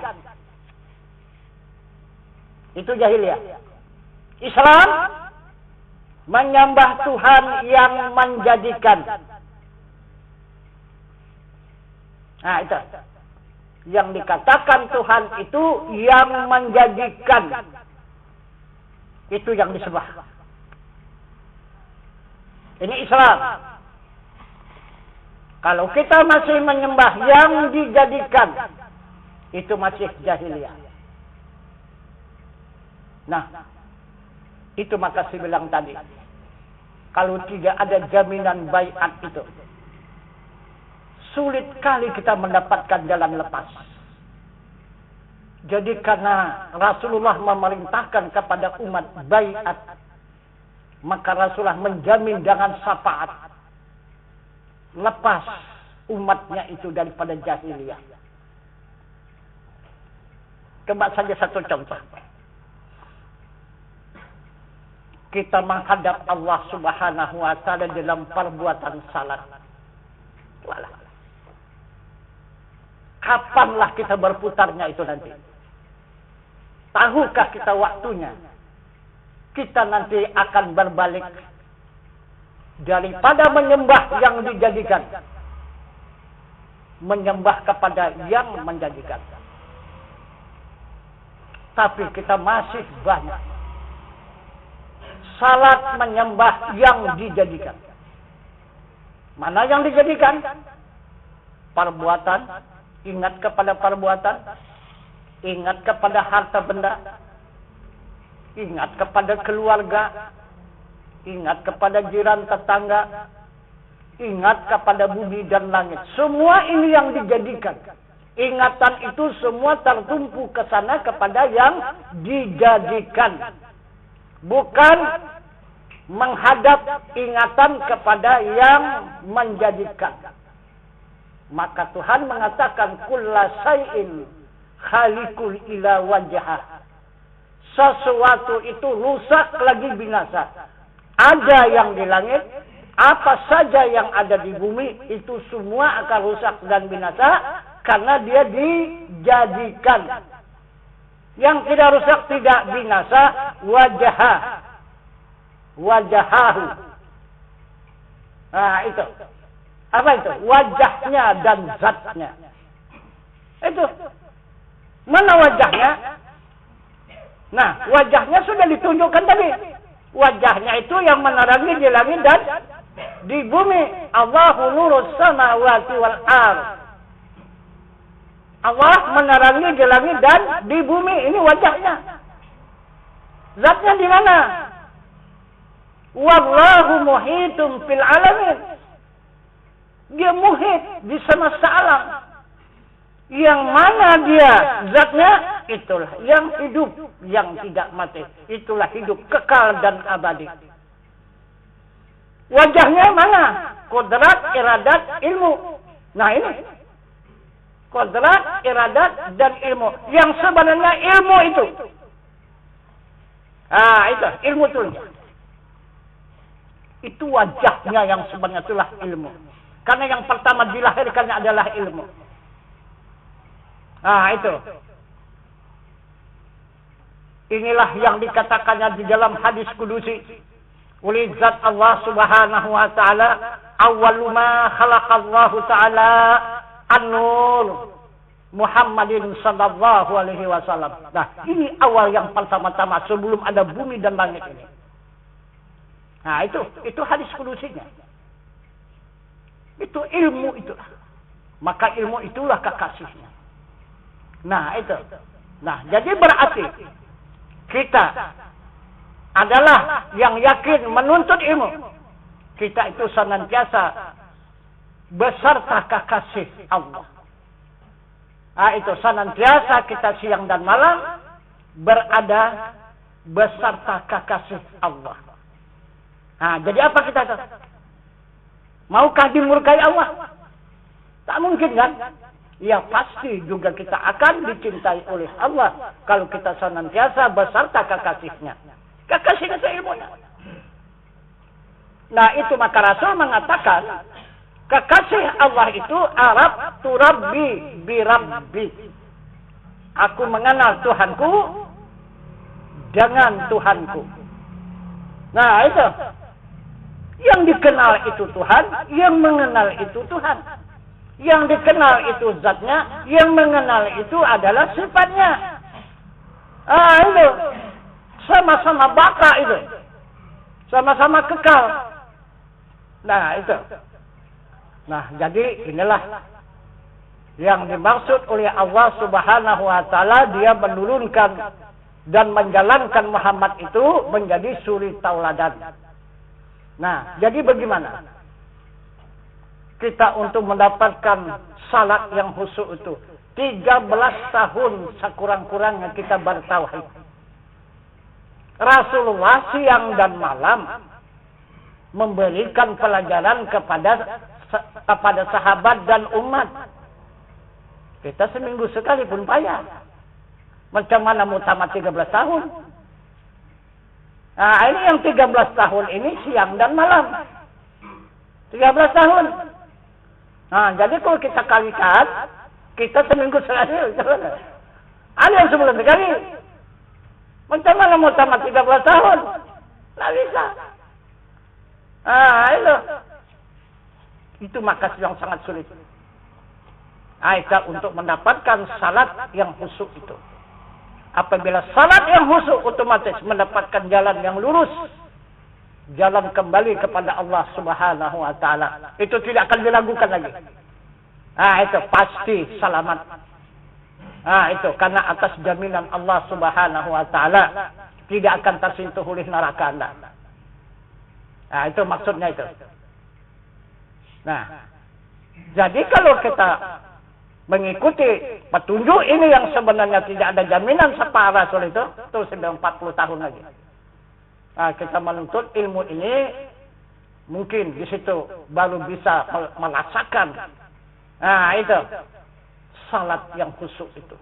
Itu jahiliyah. Islam menyembah Tuhan yang menjadikan. Nah, itu. Yang dikatakan Tuhan itu yang menjadikan. Itu yang disembah. Ini Islam. Kalau kita masih menyembah yang dijadikan, itu masih jahiliyah. Nah, itu maka saya bilang tadi, kalau tidak ada jaminan baiat itu, sulit kali kita mendapatkan jalan lepas. Jadi karena Rasulullah memerintahkan kepada umat baiat, maka Rasulullah menjamin dengan syafaat lepas umatnya itu daripada jahiliyah. Coba saja satu contoh. Kita menghadap Allah Subhanahu wa taala dalam perbuatan salat. Kapanlah kita berputarnya itu nanti? Tahukah kita waktunya? Kita nanti akan berbalik daripada menyembah yang dijadikan, menyembah kepada yang menjadikan. Tapi kita masih banyak salat menyembah yang dijadikan. Mana yang dijadikan? Perbuatan, ingat kepada perbuatan, ingat kepada harta benda, ingat kepada keluarga, ingat kepada jiran tetangga, ingat kepada bumi dan langit. Semua ini yang dijadikan. Ingatan itu semua tertumpu ke sana kepada yang dijadikan. Bukan menghadap ingatan kepada yang menjadikan. Maka Tuhan mengatakan kulla syai'in khalikul ila wajhah. Sesuatu itu rusak lagi binasa. Ada yang di langit, apa saja yang ada di bumi itu semua akan rusak dan binasa karena dia dijadikan. Yang tidak rusak tidak binasa wajahahu. Nah, itu. Apa itu? Wajahnya dan zatnya. Itu. Mana wajahnya? Nah, wajahnya sudah ditunjukkan tadi. Wajahnya itu yang menerangi di langit dan di bumi. Allahu nurus samawati wal ardh. Allah menerangi di langit dan di bumi. Ini wajahnya. Zatnya di mana? Wallahu muhitum fil alamin. Dia muhit di semesta alam. Yang mana dia zatnya? Itulah yang hidup, yang tidak mati. Itulah hidup kekal dan abadi. Wajahnya mana? Kodrat, iradat, ilmu. Nah ini. Kodrat, iradat, dan ilmu. Yang sebenarnya ilmu itu. Itu ilmu itu. Itu wajahnya yang sebenarnya itulah ilmu. Karena yang pertama dilahirkannya adalah ilmu. Itu. Inilah yang dikatakannya di dalam hadis kudusi. Oleh zat Allah Subhanahu wa taala, awwalu ma khalaqallahu taala an-nur Muhammadin sallallahu alaihi wasallam. Nah, ini awal yang pertama-tama sebelum ada bumi dan langit ini. Nah, itu hadis kudusinya. Itu ilmu itulah. Maka ilmu itulah kekasihnya. Nah, itu. Nah, jadi berarti kita adalah yang yakin menuntut ilmu. Kita itu senantiasa beserta kekasih Allah. Itu senantiasa kita siang dan malam berada beserta kekasih Allah. Jadi apa kita? Maukah dimurkai Allah? Tak mungkin kan? Ya pasti juga kita akan dicintai oleh Allah kalau kita senantiasa beserta kekasihnya. Kekasihnya itu ilmunya. Nah itu maka Rasul mengatakan kekasih Allah itu Arab turabbi birabbi. Aku mengenal Tuhanku dengan Tuhanku. Nah, itu. Yang dikenal itu Tuhan, yang mengenal itu Tuhan. Yang dikenal itu zatnya, yang mengenal itu adalah sifatnya. Itu. Sama-sama baka itu. Sama-sama kekal. Nah, itu. Nah, jadi inilah yang dimaksud oleh Allah Subhanahu wa taala, dia menurunkan dan menjalankan Muhammad itu menjadi suri tauladan. Nah, jadi bagaimana kita untuk mendapatkan salat yang khusyuk itu? 13 tahun sekurang-kurangnya kita bertauhid. Rasulullah siang dan malam memberikan pelajaran kepada sahabat dan umat. Kita seminggu sekali pun payah. Macam mana mau tamat 13 tahun? Nah, ini yang 13 tahun ini siang dan malam. 13 tahun. Nah, jadi kalau kita kalikan, kita seminggu sekali. Ada yang sebulan sekali. Macam mana mau tamat 13 tahun? Tidak bisa. Itu. Itu makas yang sangat sulit. Aisyah untuk mendapatkan salat yang khusyuk itu. Apabila salat yang khusyuk, otomatis mendapatkan jalan yang lurus. Jalan kembali kepada Allah Subhanahu wa taala. Itu tidak akan diragukan lagi. Itu pasti selamat. Itu karena atas jaminan Allah Subhanahu wa taala tidak akan tersentuh oleh neraka Anda. Itu maksudnya itu. Nah, jadi kalau kita mengikuti petunjuk ini yang sebenarnya tidak ada jaminan separah Rasul itu sudah 40 tahun lagi. Nah, kita menuntut ilmu ini mungkin di situ baru bisa merasakan. Itu salat yang khusyuk itu.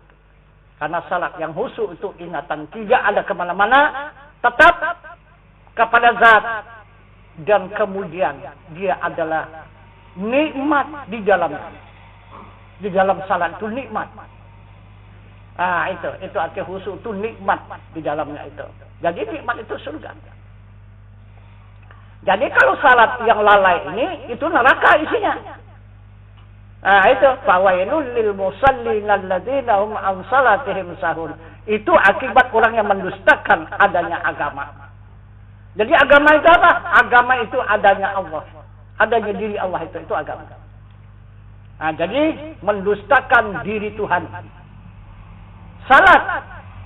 Karena salat yang khusyuk itu ingatan tidak ada kemana-mana, tetap kepada zat, dan kemudian dia adalah nikmat di dalamnya. Di dalam salat itu nikmat. Itu arti khusyuk itu nikmat di dalamnya itu. Jadi nikmat itu surga. Jadi kalau salat yang lalai ini itu neraka isinya. Itu fawailul lil musallin alladzina hum an salatihim sahun. Itu akibat orang yang mendustakan adanya agama. Jadi agama itu apa? Agama itu adanya Allah. Adanya diri Allah itu agama. Jadi mendustakan diri Tuhan. Salat,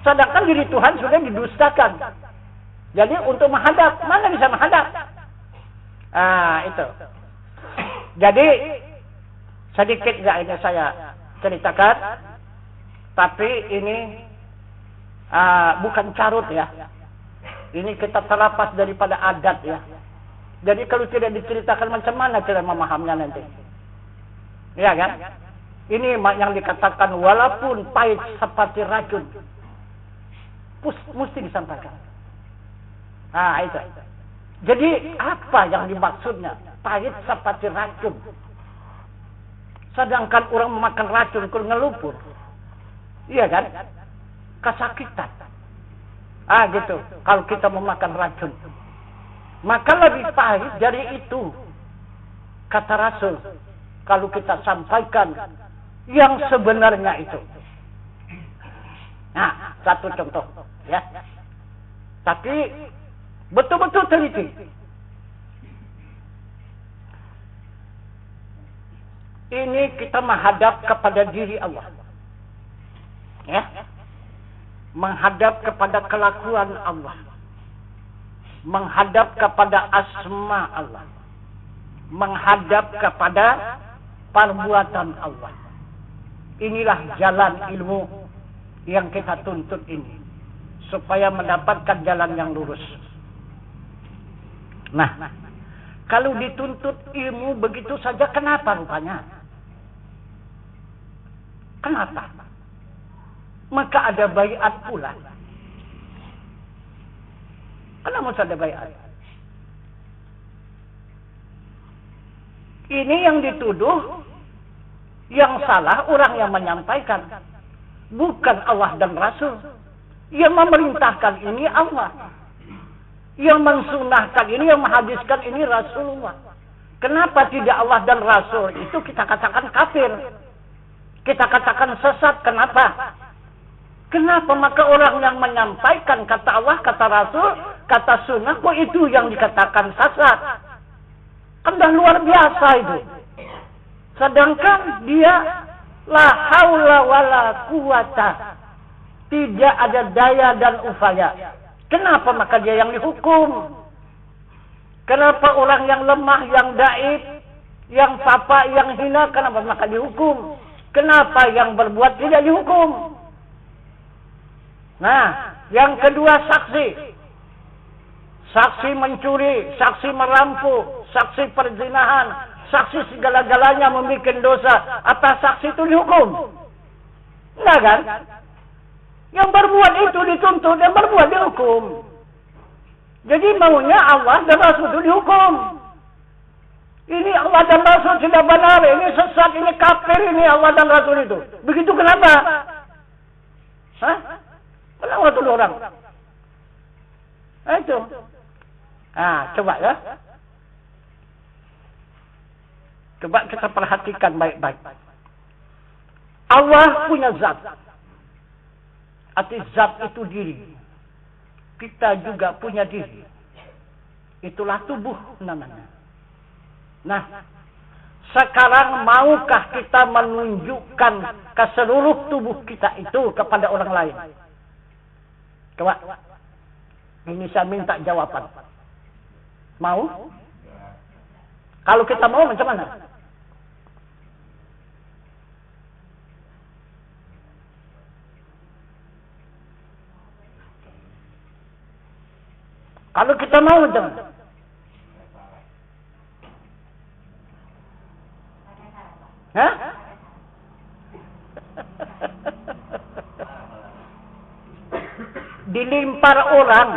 sedangkan diri Tuhan sudah didustakan. Jadi untuk menghadap, mana bisa menghadap? Itu. Jadi sedikit enggak ini saya ceritakan, tapi ini bukan carut ya. Ini kita terlepas daripada adat ya. Jadi kalau tidak diceritakan macam mana kita memahaminya nanti? Ya kan? Ini yang dikatakan walaupun pahit seperti racun, mesti disampaikan. Itu. Jadi apa yang dimaksudnya? Pahit seperti racun. Sedangkan orang memakan racun kalau ngelupur. Iya kan? Kesakitan. Gitu. Kalau kita memakan racun. Maka lebih pahit dari itu. Kata Rasul. Kalau kita sampaikan yang sebenarnya itu. Satu contoh. Ya. Tapi betul-betul teliti. Ini kita menghadap kepada diri Allah. Ya. Menghadap kepada kelakuan Allah. Menghadap kepada asma Allah. Menghadap kepada perbuatan Allah. Inilah jalan ilmu yang kita tuntut ini. Supaya mendapatkan jalan yang lurus. Nah, kalau dituntut ilmu begitu saja, kenapa rupanya? Kenapa? Maka ada baiat pula. Kenapa ada baiat? Ini yang dituduh, yang salah orang yang menyampaikan. Bukan Allah dan Rasul. Yang memerintahkan ini Allah. Yang mensunahkan ini, yang menghadiskan ini Rasulullah. Kenapa tidak Allah dan Rasul? Itu kita katakan kafir. Kita katakan sesat. Kenapa? Kenapa maka orang yang menyampaikan kata Allah, kata Rasul, kata sunnah, kok itu yang dikatakan sesat? Kan dah luar biasa itu. Sedangkan dia la haula wala quwata. Tidak ada daya dan upaya. Kenapa maka dia yang dihukum? Kenapa orang yang lemah, yang daif, yang papa, yang hina, kenapa maka dihukum? Kenapa yang berbuat tidak dihukum? Nah, yang kedua saksi. Saksi mencuri, saksi merampok, saksi perzinahan, saksi segala-galanya membuat dosa. Apa saksi itu dihukum? Enggak kan? Yang berbuat itu dituntut, yang berbuat dihukum. Jadi maunya Allah dan Rasul itu dihukum. Ini Allah dan Rasul tidak benar, ini sesat, ini kafir, ini Allah dan Rasul itu. Begitu kenapa? Hah? Kenapa tuh orang? Nah, itu. Nah, coba ya. Coba kita perhatikan baik-baik. Allah punya zat. Arti zat itu diri. Kita juga punya diri. Itulah tubuh namanya. Nah, sekarang maukah kita menunjukkan ke seluruh tubuh kita itu kepada orang lain? Coba. Ini saya minta jawaban. Mau? Kalau kita mau macam mana? Kalau kita mau macam mana? Hah? Dilimpar orang.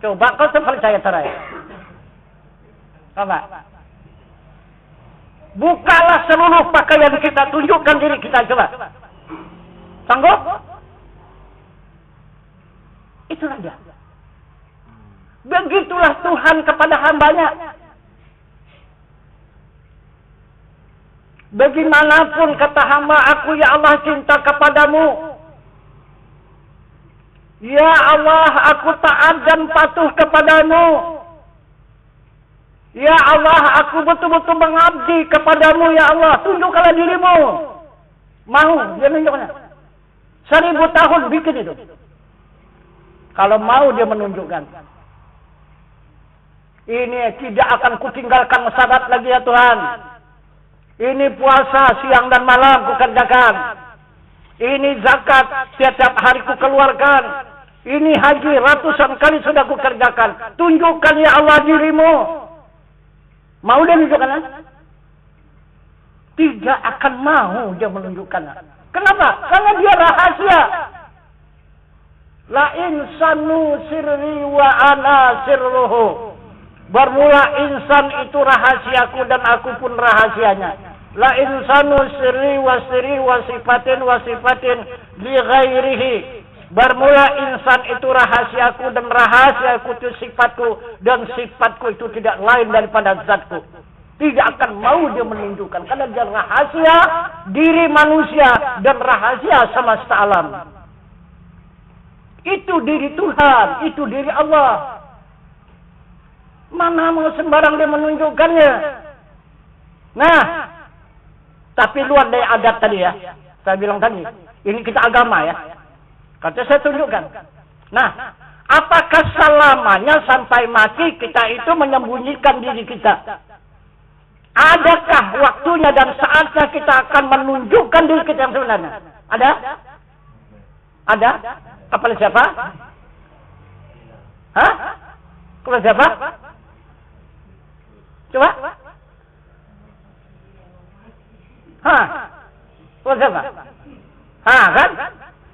Coba kau percaya terai. Coba. Bukalah seluruh pakaian kita, tunjukkan diri kita, coba. Sanggup? Itulah dia. Begitulah Tuhan kepada hambanya. Bagaimanapun kata hamba, aku ya Allah cinta kepadamu. Ya Allah, aku taat dan patuh kepadamu. Ya Allah, aku betul-betul mengabdi kepadamu ya Allah. Tunjukkanlah dirimu. Mau, dia menunjukkannya. 1000 tahun bikin itu. Kalau mau dia menunjukkan. Ini tidak akan kutinggalkan salat lagi ya Tuhan. Ini puasa siang dan malam kukerjakan. Ini zakat setiap hari kukeluarkan. Ini haji ratusan kali sudah kukerjakan. Tunjukkan ya Allah dirimu. Mau dia menunjukkan? Tidak akan mau dia menunjukkan. Kenapa? Karena dia rahasia. La insanu sirri wa ana sirruhu. Bermula insan itu rahasiaku dan aku pun rahasianya. La insanu sirri wa sifatin li ghairihi. Bermula insan itu rahasiaku dan rahasiaku itu sifatku dan sifatku itu tidak lain daripada zatku. Tidak akan mau dia menunjukkan karena dia rahasia diri manusia dan rahasia semesta alam. Itu diri Tuhan, itu diri Allah. Mana mau sembarang dia menunjukkannya. Nah, tapi luar dari adat tadi ya. Saya bilang tadi, ini kita agama ya. Kata saya tunjukkan. Nah, apakah selamanya sampai mati kita itu menyembunyikan diri kita? Adakah waktunya dan saatnya kita akan menunjukkan diri kita yang sebenarnya? Ada? Ada? Kepada siapa? Hah? Kepada siapa? Coba? Hah? Kepada siapa? Hah, kan?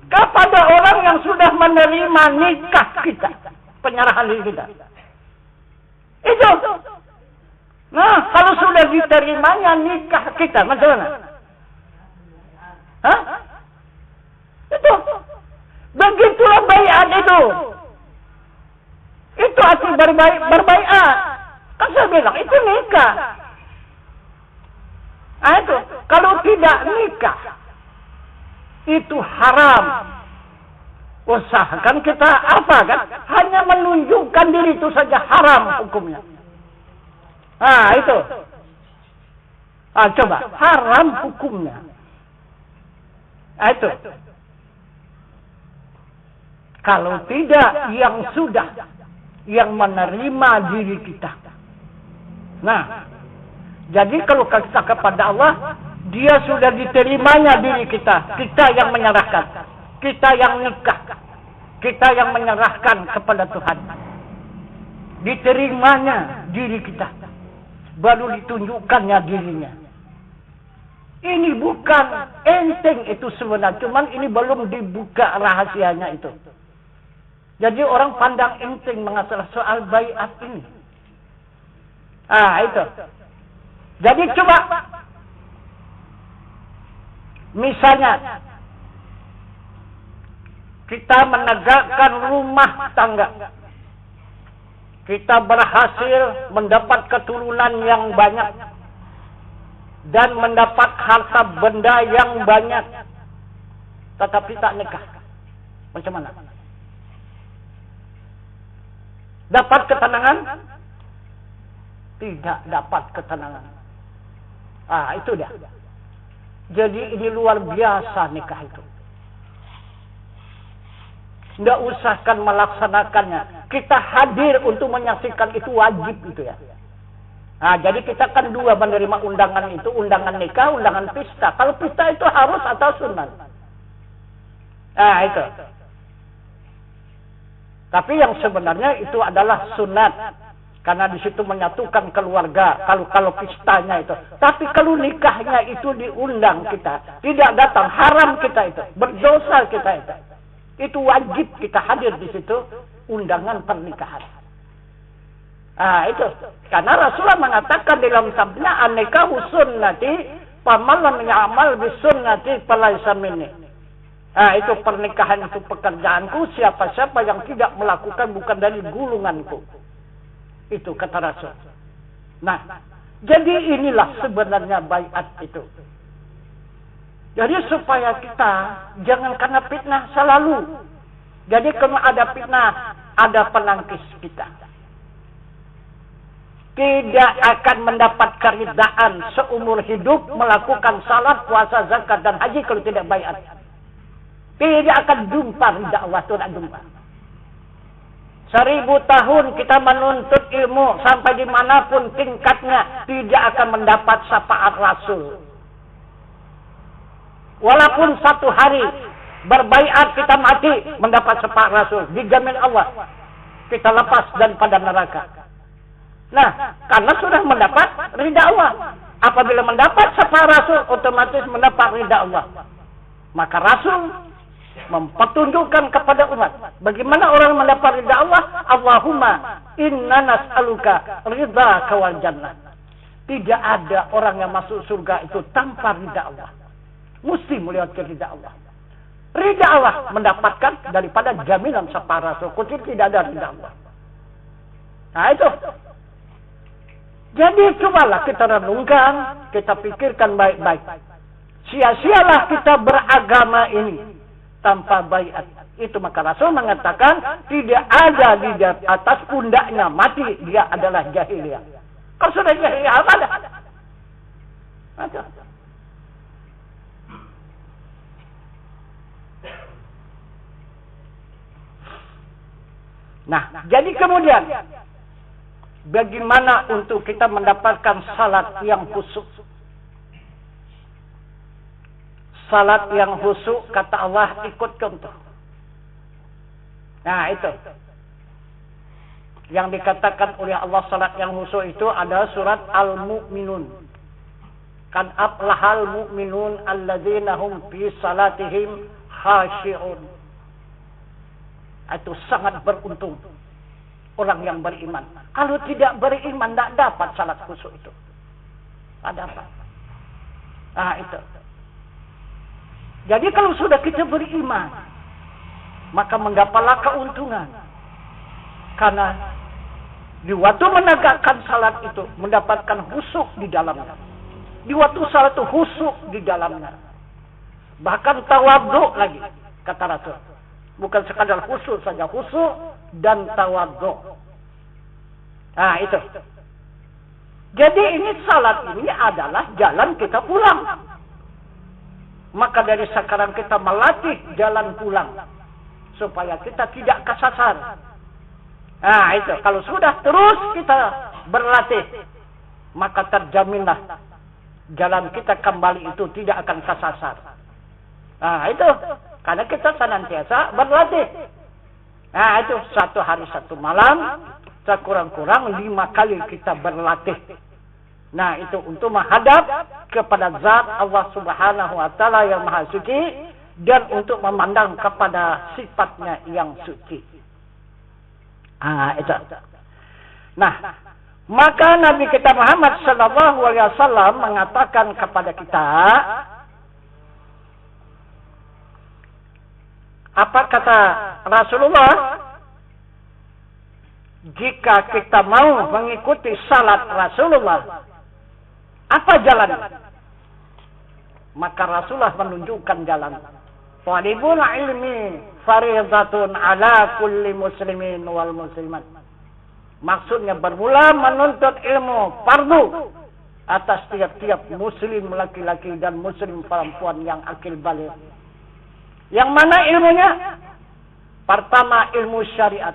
Kepada orang yang sudah menerima nikah kita. Penyerahan diri kita. Itu. Nah, kalau sudah diterimanya nikah kita, macam mana? Hah? Itu. Begitulah baiat itu. Itu arti berbaiat. Kan saya bilang itu nikah. Nah, itu kalau tidak nikah itu haram. Usahakan kita apa kan? Hanya menunjukkan diri itu saja haram hukumnya. Ah itu. Coba haram hukumnya. Itu. Kalau tidak yang sudah yang menerima diri kita. Nah, jadi kalau kita kepada Allah, dia sudah diterimanya diri kita. Kita yang menyerahkan. Kita yang nikah. Kita yang menyerahkan kepada Tuhan. Diterimanya diri kita. Baru ditunjukkannya dirinya. Ini bukan enteng itu sebenarnya. Cuman ini belum dibuka rahasianya itu. Jadi orang pandang enteng mengasal soal baiat ini. Itu. Jadi coba. Misalnya. Kita menegakkan rumah tangga. Kita berhasil mendapat keturunan yang banyak. Dan mendapat harta benda yang banyak. Tetapi tak nikah. Macam mana? Dapat ketenangan? Tidak dapat ketenangan. Itu dia. Jadi ini luar biasa nikah itu. Tidak usahkan melaksanakannya. Kita hadir untuk menyaksikan itu wajib itu ya. Jadi kita kan dua menerima undangan itu. Undangan nikah, undangan pesta. Kalau pesta itu harus atau sunat? Itu. Tapi yang sebenarnya itu adalah sunat. Karena di situ menyatukan keluarga. Kalau pestanya itu. Tapi kalau nikahnya itu diundang kita. Tidak datang. Haram kita itu. Berdosa kita itu. Itu wajib kita hadir di situ. Undangan pernikahan. Itu. Karena Rasulullah mengatakan dalam sabda. An-nikahu sunnati. Faman lam ya'mal bisunnati falaysa minni. Itu pernikahan itu pekerjaanku. Siapa-siapa yang tidak melakukan bukan dari gulunganku. Itu kata Rasul. Nah, jadi inilah sebenarnya baiat itu. Jadi supaya kita jangan kena fitnah selalu. Jadi kalau ada fitnah, ada penangkis kita. Tidak akan mendapat keridaan seumur hidup melakukan salat, puasa, zakat dan haji kalau tidak baiat. Tidak akan jumpa ridha Allah, tidak jumpa. 1000 tahun kita menuntut ilmu sampai dimanapun tingkatnya tidak akan mendapat syafaat Rasul. Walaupun satu hari berbaiat kita mati mendapat syafaat Rasul, dijamin Allah kita lepas daripada neraka. Nah, karena sudah mendapat ridha Allah. Apabila mendapat syafaat Rasul, otomatis mendapat ridha Allah. Maka Rasul mempertunjukkan kepada umat bagaimana orang mendapat ridha Allah. Allahumma inna nas'aluka ridhaka wal jannah. Tidak ada orang yang masuk surga itu tanpa ridha Allah. Mesti melewati ridha Allah. Ridha Allah mendapatkan daripada jaminan syafaat Rasul. Kucing tidak ada ridha Allah. Itu. Jadi cobalah kita renungkan, kita pikirkan baik-baik. Sia-sialah kita beragama ini tanpa baiat. Itu maka Rasul mengatakan tidak ada di atas pundaknya mati dia adalah jahiliyah. Kalau sudah jahiliyah apa ada? Ada. Nah, jadi kemudian bagaimana untuk kita mendapatkan salat yang khusyuk? Salat yang khusyuk kata Allah ikut contoh. Nah itu. Yang dikatakan oleh Allah salat yang khusyuk itu adalah surat Al-Mu'minun. Qad aflahal mu'minun alladzina hum fi salatihim khashi'un. Itu sangat beruntung orang yang beriman. Kalau tidak beriman tidak dapat salat khusyuk itu. Tak dapat. Itu. Jadi kalau sudah kita beriman, maka menggapailah keuntungan. Karena di waktu menegakkan salat itu mendapatkan khusyuk di dalamnya. Di waktu salat itu khusyuk di dalamnya. Bahkan tawadhu lagi kata Rasul. Bukan sekadar khusyuk saja, khusyuk dan tawadhu. Nah itu. Jadi ini salat ini adalah jalan kita pulang. Maka dari sekarang kita melatih jalan pulang supaya kita tidak kesasar. Nah itu, kalau sudah terus kita berlatih, maka terjaminlah jalan kita kembali itu tidak akan kesasar. Nah itu, karena kita senantiasa berlatih. Nah itu, satu hari satu malam, sekurang-kurang 5 kali kita berlatih. Nah itu untuk menghadap kepada zat Allah Subhanahu wa Ta'ala yang Maha Suci dan untuk memandang kepada sifatnya yang suci. Itu. Nah, maka Nabi kita Muhammad sallallahu alaihi wasallam mengatakan kepada kita, apa kata Rasulullah? Jika kita mau mengikuti salat Rasulullah, apa jalan? Maka Rasulullah menunjukkan jalan. Talibul ilmi faridatun ala kulli muslimin wal muslimat. Maksudnya bermula menuntut ilmu fardu atas tiap-tiap muslim laki-laki dan muslim perempuan yang akil balik. Yang mana ilmunya? Pertama ilmu syariat.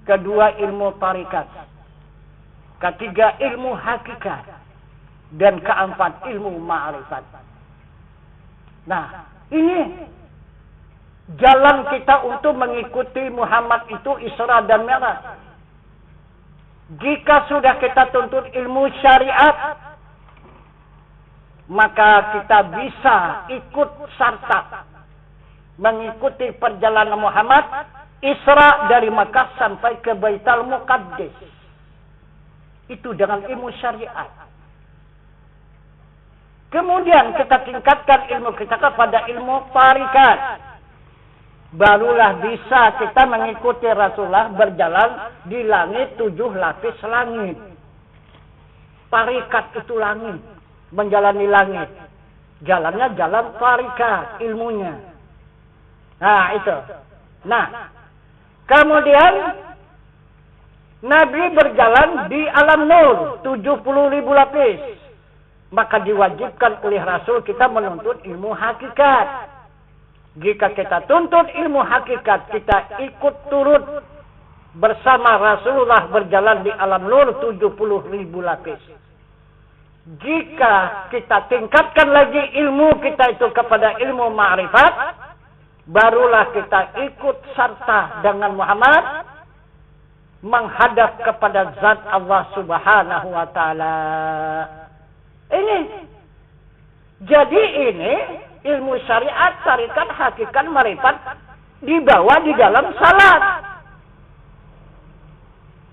Kedua ilmu tarikat. Ketiga ilmu hakikat. Dan keempat ilmu ma'rifat. Nah, ini jalan kita untuk mengikuti Muhammad itu Isra dan Mi'raj. Jika sudah kita tuntut ilmu syariat, maka kita bisa ikut serta mengikuti perjalanan Muhammad Isra dari Makkah sampai ke Baitul Muqaddas. Itu dengan ilmu syariat. Kemudian kita tingkatkan ilmu kita kepada ilmu tarikat. Barulah bisa kita mengikuti Rasulullah berjalan di langit 7 lapis langit. Tarikat itu langit, menjalani langit. Jalannya jalan tarikat, ilmunya. Nah itu. Nah, kemudian Nabi berjalan di alam nur 70.000 lapis. Maka diwajibkan oleh Rasul kita menuntut ilmu hakikat. Jika kita tuntut ilmu hakikat, kita ikut turut bersama Rasulullah berjalan di alam nur 70.000 lapis. Jika kita tingkatkan lagi ilmu kita itu kepada ilmu ma'rifat, barulah kita ikut serta dengan Muhammad menghadap kepada zat Allah Subhanahu wa Ta'ala. Ini. Jadi ini ilmu syariat, tarikat, hakikat, ma'rifat dibawa di dalam salat.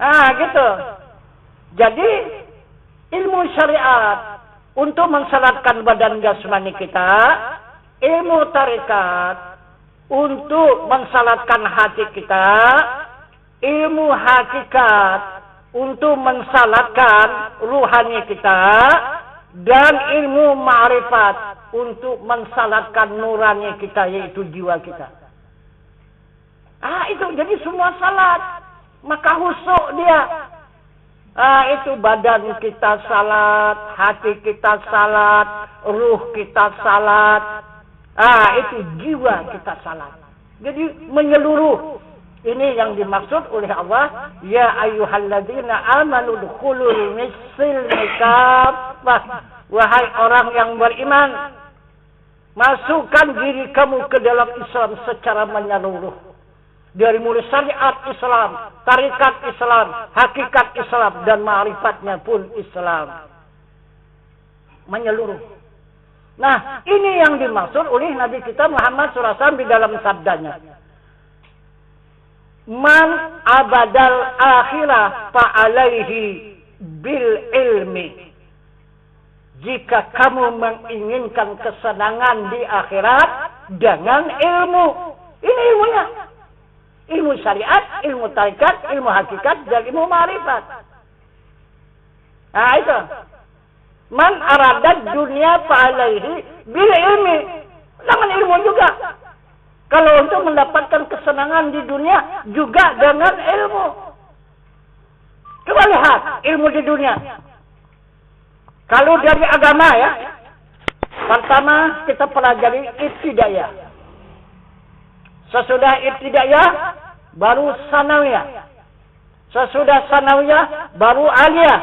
Nah, gitu. Jadi ilmu syariat untuk mensalatkan badan jasmani kita, ilmu tarikat untuk mensalatkan hati kita, ilmu hakikat untuk mensalatkan ruhani kita, dan ilmu ma'rifat untuk mensalatkan nurani kita, yaitu jiwa kita. Itu jadi semua salat, maka khusyuk dia. Itu badan kita salat, hati kita salat, ruh kita salat. Itu jiwa kita salat. Jadi menyeluruh. Ini yang dimaksud oleh Allah, ya ayyuhalladzina amanu dukhulul missilmi kaffah. Wahai orang yang beriman, masukkan diri kamu ke dalam Islam secara menyeluruh. Dari mulai syariat Islam, tarikat Islam, hakikat Islam, dan ma'rifatnya pun Islam. Menyeluruh. Nah, ini yang dimaksud oleh Nabi kita Muhammad SAW di dalam sabdanya. Man abadal akhirah fa'alaihi bil ilmi. Jika kamu menginginkan kesenangan di akhirat dengan ilmu. Ini ilmunya. Ilmu syariat, ilmu tarikat, ilmu hakikat, dan ilmu ma'rifat. Nah itu. Man aradat dunia fa'alaihi bil ilmi. Dengan ilmu juga. Kalau untuk mendapatkan kesenangan di dunia, juga dengan ilmu. Coba lihat ilmu di dunia. Kalau dari agama ya, pertama kita pelajari ibtidaiyah. Sesudah ibtidaiyah, baru sanawiyah. Sesudah sanawiyah, baru aliyah.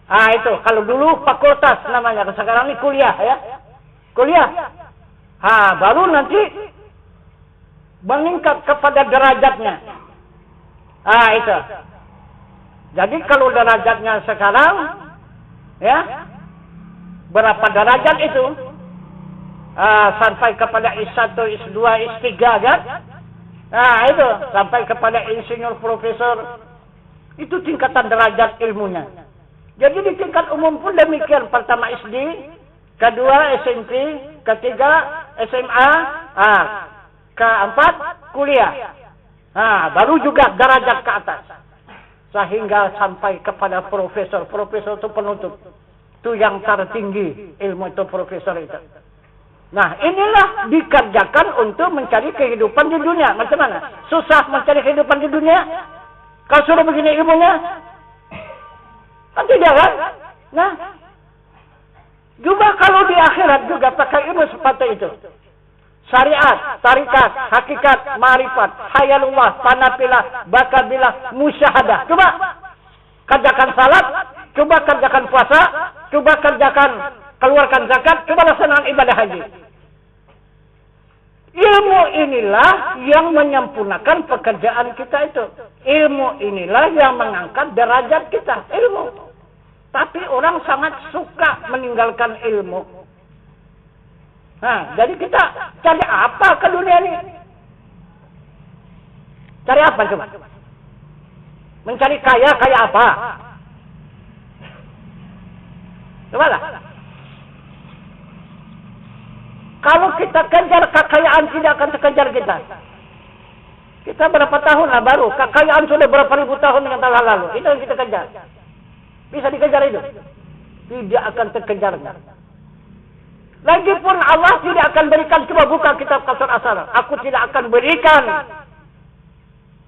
Ah itu, kalau dulu fakultas namanya, sekarang ini kuliah ya. Kuliah. Baru nanti meningkat kepada derajatnya. Itu. Jadi kalau derajatnya sekarang, ya, berapa derajat itu? Sampai kepada S1, S2, S3 kan? Itu sampai kepada insinyur profesor. Itu tingkatan derajat ilmunya. Jadi di tingkat umum pun demikian. Pertama SD, kedua SMP, ketiga SMA, keempat kuliah. Baru juga derajat ke atas. Sehingga sampai kepada profesor. Profesor itu penutup. Itu yang tertinggi ilmu itu profesor itu. Nah inilah dikerjakan untuk mencari kehidupan di dunia. Macam mana? Susah mencari kehidupan di dunia? Kalau suruh begini ilmunya? Kan tidak kan? Nah, juga kalau di akhirat juga pakai ilmu seperti itu. Syariat, tarikat, hakikat, ma'rifat, hayalullah, panapilah, bakabilah, musyahadah. Coba kerjakan salat, coba kerjakan puasa, coba kerjakan keluarkan zakat, coba laksanakan ibadah haji. Ilmu inilah yang menyempurnakan pekerjaan kita itu. Ilmu inilah yang mengangkat derajat kita. Ilmu. Tapi orang sangat suka meninggalkan ilmu. Jadi kita cari apa ke dunia ini? Cari apa coba? Mencari kaya apa? Coba lah. Kalau kita kejar kekayaan tidak akan terkejar kita. Kita berapa tahun lah baru. Kekayaan sudah berapa ribu tahun dengan tahun lalu. Itu yang kita kejar. Bisa dikejar itu? Tidak akan terkejarnya. Lagipun Allah tidak akan berikan. Coba buka kitab Qasar Asar. Aku tidak akan berikan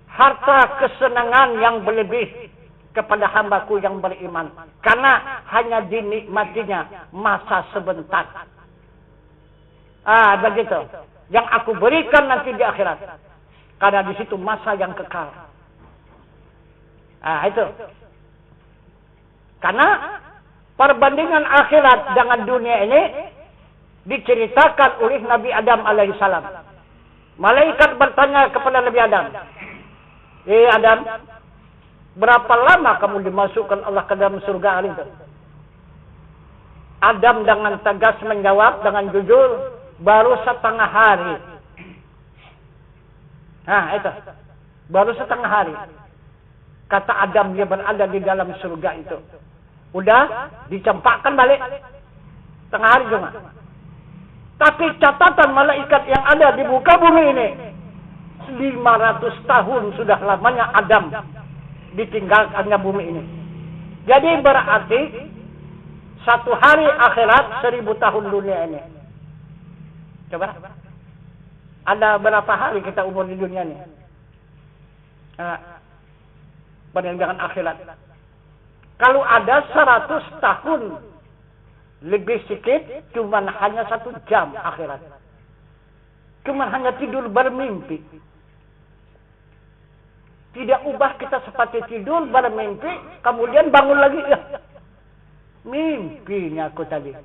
harta kesenangan yang berlebih kepada hambaku yang beriman. Karena hanya dinikmatinya masa sebentar. Begitu. Yang aku berikan nanti di akhirat. Karena di situ masa yang kekal. Itu. Karena perbandingan akhirat dengan dunia ini diceritakan oleh Nabi Adam alaihissalam. Malaikat bertanya kepada Nabi Adam, Adam, berapa lama kamu dimasukkan Allah ke dalam surga hari itu? Adam dengan tegas menjawab dengan jujur, baru setengah hari. Itu. Baru setengah hari. Kata Adam dia berada di dalam surga itu. Udah dicempakkan balik. Setengah hari cuma. Tapi catatan malaikat yang ada di muka bumi ini. 500 tahun sudah lamanya Adam ditinggalkannya bumi ini. Jadi berarti satu hari akhirat 1000 tahun dunia ini. Coba. Ada berapa hari kita umur di dunia ini? Dengan akhirat. Kalau ada 100 tahun lebih sedikit, cuman hanya 1 jam akhirat. Cuman hanya tidur bermimpi. Tidak ubah kita seperti tidur bermimpi, kemudian bangun lagi. Ya, mimpinya aku tadi.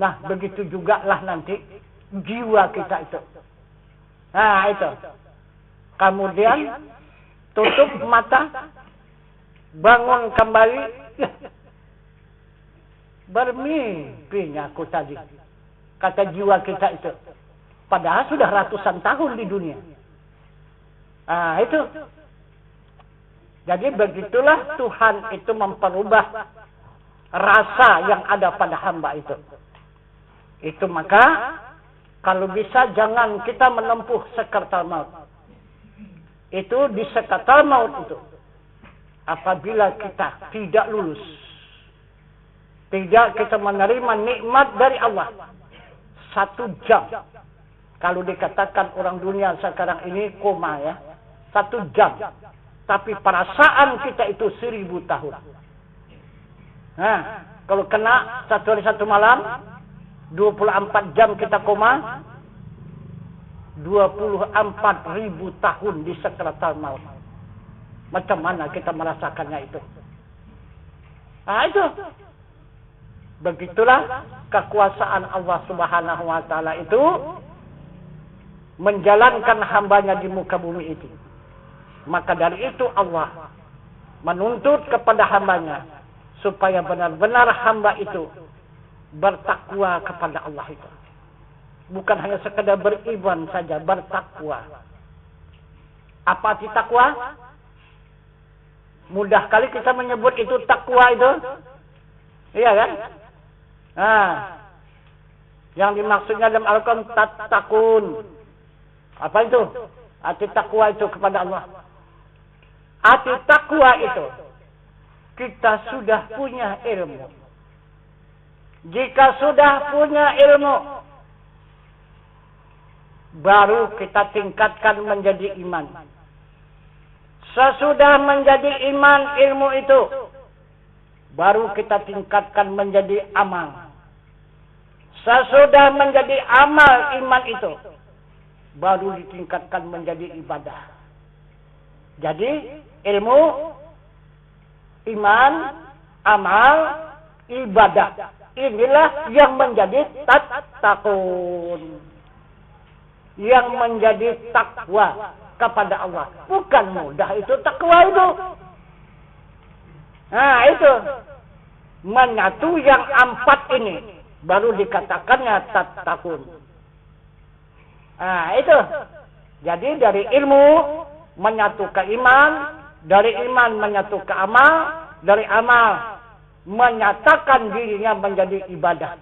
Nah, begitu juga lah nanti jiwa kita itu. Itu. Kemudian tutup mata, bangun kembali. Ya, bermimpinya aku tadi. Kata jiwa kita itu. Padahal sudah ratusan tahun di dunia. Itu. Jadi begitulah Tuhan itu memperubah rasa yang ada pada hamba itu. Itu maka Kalau bisa jangan kita menempuh sakaratul maut. Itu di sakaratul maut itu. Apabila kita tidak lulus. Tidak kita menerima nikmat dari Allah. 1 jam. Kalau dikatakan orang dunia sekarang ini koma ya. 1 jam. Tapi perasaan kita itu 1000 tahun. Nah, kalau kena 1 hari 1 malam, 24 jam kita koma, 24.000 tahun di sakaratul maut. Macam mana kita merasakannya itu? Nah itu. Begitulah kekuasaan Allah Subhanahu wa Ta'ala itu menjalankan hambanya di muka bumi itu. Maka dari itu Allah menuntut kepada hambanya supaya benar-benar hamba itu bertakwa kepada Allah itu. Bukan hanya sekadar beriman saja, bertakwa. Apa arti takwa? Mudah kali kita menyebut itu takwa itu. Iya kan? Nah, yang dimaksudnya dalam Al-Quran tattaqun. Apa itu? Arti takwa itu kepada Allah. Arti takwa itu kita sudah punya ilmu. Jika sudah punya ilmu, baru kita tingkatkan menjadi iman. Sesudah menjadi iman ilmu itu, baru kita tingkatkan menjadi amal. Sesudah menjadi amal iman itu, baru ditingkatkan menjadi ibadah. Jadi ilmu, iman, amal, ibadah. Inilah yang menjadi tattaqun. Yang menjadi takwa kepada Allah. Bukan mudah itu takwa itu. Nah itu. Menyatu yang 4 ini. Baru dikatakannya tattaqun. Nah itu. Jadi dari ilmu menyatu ke iman. Dari iman menyatu ke amal. Dari amal menyatakan dirinya menjadi ibadah.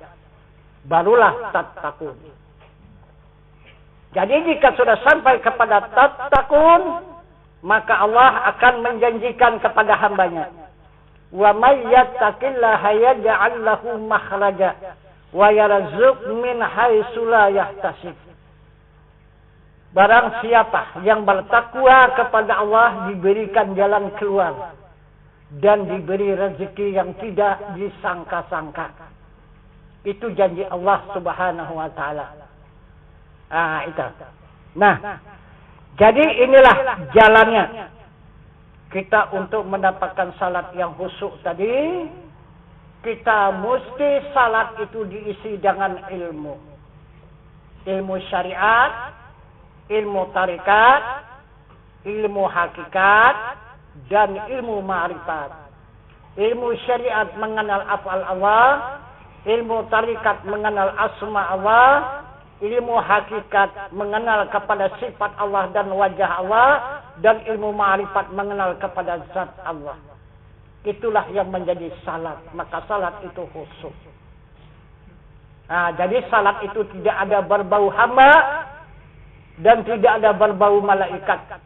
Barulah tattaqun. Jadi jika sudah sampai kepada tattaqun, maka Allah akan menjanjikan kepada hambanya. Wa may yattaqillaha yaj'al lahu makhraja wa yarzuq min haitsu la yahtasib. Barang siapa yang bertakwa kepada Allah diberikan jalan keluar dan diberi rezeki yang tidak disangka-sangka. Itu janji Allah Subhanahu wa Ta'ala. Ah itu. Nah, jadi inilah jalannya kita untuk mendapatkan salat yang khusyuk tadi. Kita mesti salat itu diisi dengan ilmu. Ilmu syariat, ilmu tarikat, ilmu hakikat, dan ilmu ma'rifat. Ilmu syariat mengenal af'al Allah, ilmu tarikat mengenal asma Allah, ilmu hakikat mengenal kepada sifat Allah dan wajah Allah, dan ilmu ma'rifat mengenal kepada zat Allah. Itulah yang menjadi salat. Maka salat itu khusyuk. Nah, jadi salat itu tidak ada berbau hamba dan tidak ada berbau malaikat.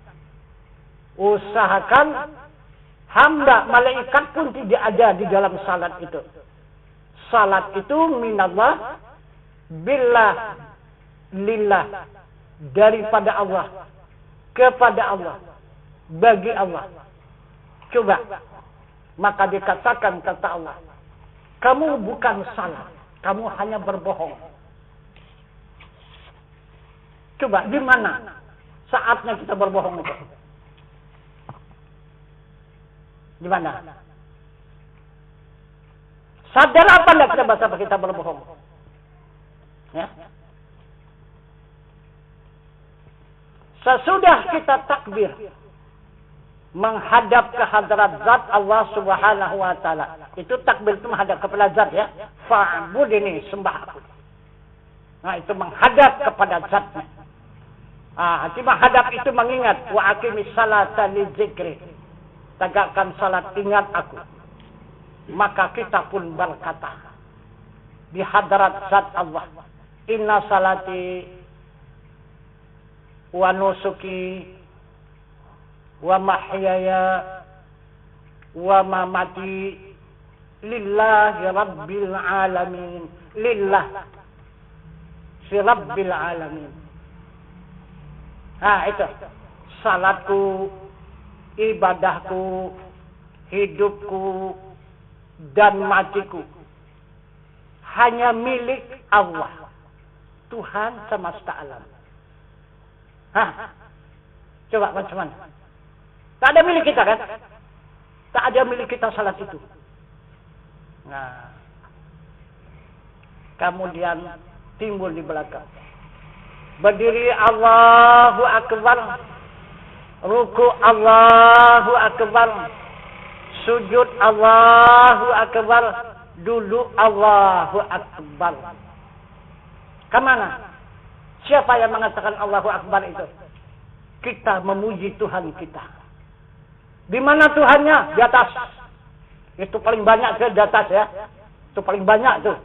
Usahakan hamba malaikat pun tidak ada di dalam salat itu. Salat itu minallah billah lillah, daripada Allah kepada Allah, bagi Allah. Coba, maka dikatakan kata Allah, kamu bukan salah, kamu hanya berbohong. Coba, di mana saatnya kita berbohong itu? Di mana? Sadar apa enggak kita bahasa kita berbohong? Ya. Sesudah kita takbir menghadap ke hadrat zat Allah Subhanahu wa Ta'ala. Itu takbir itu menghadap kepada zat ya. Fa'bud ini sembah aku. Nah itu menghadap kepada zatnya. Hati menghadap itu mengingat. Wa aqimis salata li dzikri. Tegakkan salat, ingat aku. Maka kita pun berkata di hadrat zat Allah, Inna salati wa nusuki wa mahyaya wa mamati lillahi rabbil alamin. Lillah si rabbil alamin. Itu salatku, ibadahku, hidupku dan matiku hanya milik Allah, Tuhan semesta alam. Coba macam mana? Tak ada milik kita kan? Tak ada milik kita salat itu. Nah, kemudian timbul di belakang. Berdiri Allahu Akbar, ruku Allahu Akbar, sujud Allahu Akbar, duduk Allahu Akbar. Kemana? Siapa yang mengatakan Allahu Akbar itu? Kita memuji Tuhan kita. Di mana Tuhannya? Di atas. Itu paling banyak ke di atas ya. Itu paling banyak tuh.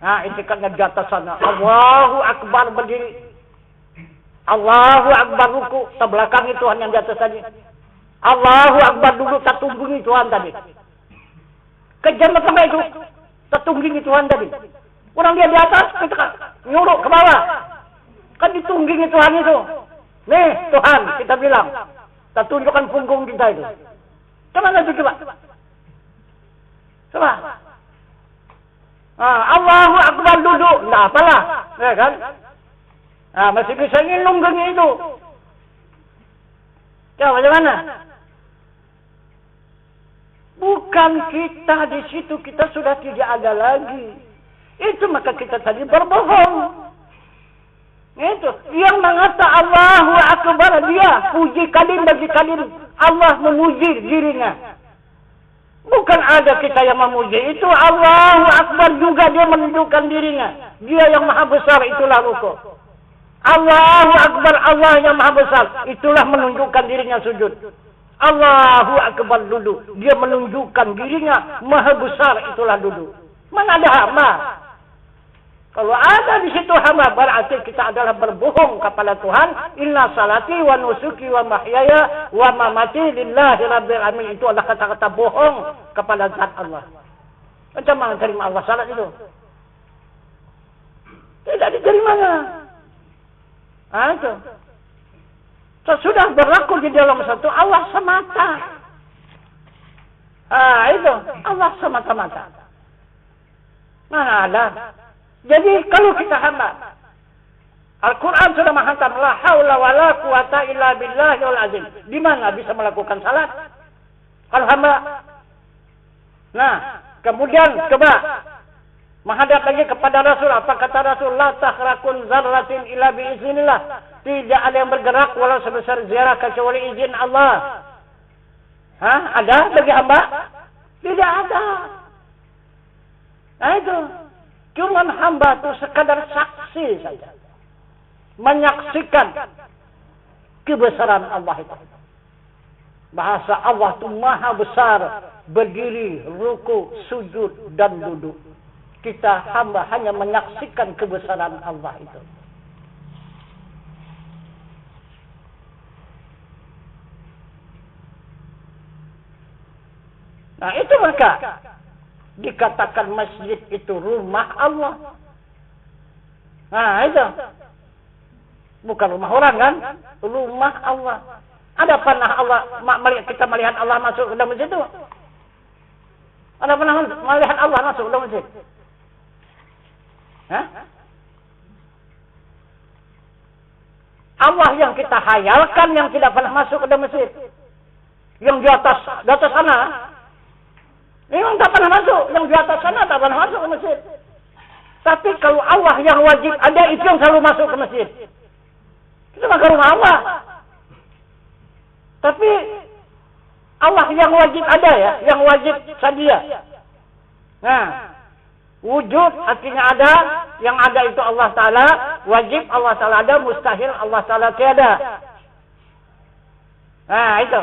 Itikadnya di atas sana. Allahu Akbar berdiri. Allahu Akbar ruku. Terbelakangi Tuhan yang di atas tadi. Allahu Akbar duduk. Tertunggungi Tuhan tadi. Kejam apa enggak itu? Tertunggingi Tuhan tadi. Orang dia di atas, kita nyuruh ke bawah. Kan ditunggingi Tuhan itu. Nih Tuhan, kita bilang. Kita tunjukkan punggung kita itu. Kemana itu coba? Coba. Allahu Akbar duduk. Nah apalah. Ya kan? Masih bisa ngelunggengi itu. Coba bagaimana? Bukan kita di situ, kita sudah tidak ada lagi. Itu maka kita tadi berbohong. Itu yang mengata Allahu Akbar, dia puji kalim bagi kalim. Allah memuji dirinya. Bukan ada kita yang memuji. Itu Allahu Akbar juga dia menunjukkan dirinya. Dia yang maha besar, itulah ruku. Allahu Akbar, Allah yang maha besar, itulah menunjukkan dirinya sujud. Allahu Akbar duduk, dia menunjukkan dirinya maha besar, itulah duduk. Mana ada hamba? Kalau ada di situ hamba, berarti kita adalah berbohong kepada Tuhan. Inna salati wa nusuki wa mahyaya wa mamati lillahi rabbil alamin. Itu adalah kata-kata bohong kepada zat Allah. Macam mana terima Allah salat itu? Tidak diterimanya. Itu. Sudah berlaku di dalam satu Allah semata. Itu Allah semata-mata. Mana ada? Jadi kalau kita hamba, Al-Quran sudah menghantam la haula wala quwata illa billahil azim. Di mana bisa melakukan salat? Kalau hamba. Nah, kemudian coba menghadap lagi kepada Rasul. Apa kata Rasul? La tahrakun zarratin illa biiznillah. Tidak ada yang bergerak walau sebesar ziarah kecuali izin Allah. Ada bagi hamba? Tidak ada. Nah itu. Cuman hamba itu sekadar saksi saja. Menyaksikan kebesaran Allah itu. Bahasa Allah itu maha besar. Berdiri, ruku, sujud, dan duduk. Kita hamba hanya menyaksikan kebesaran Allah itu. Nah itu maka dikatakan masjid itu rumah Allah. Nah itu bukan rumah orang kan, rumah Allah. Ada pernah kita melihat Allah masuk ke dalam masjid itu? Ada pernah melihat Allah masuk ke dalam masjid? Allah yang kita hayalkan yang tidak pernah masuk ke dalam masjid, yang di atas sana. Memang tak pernah masuk. Yang di atas sana tak pernah masuk ke masjid. Tapi kalau Allah yang wajib ada, itu yang selalu masuk ke masjid. Itu maka rumah Allah. Tapi Allah yang wajib ada ya. Yang wajib sadia. Nah, wujud artinya ada. Yang ada itu Allah Ta'ala. Wajib Allah Ta'ala ada. Mustahil Allah Ta'ala tiada. Nah itu.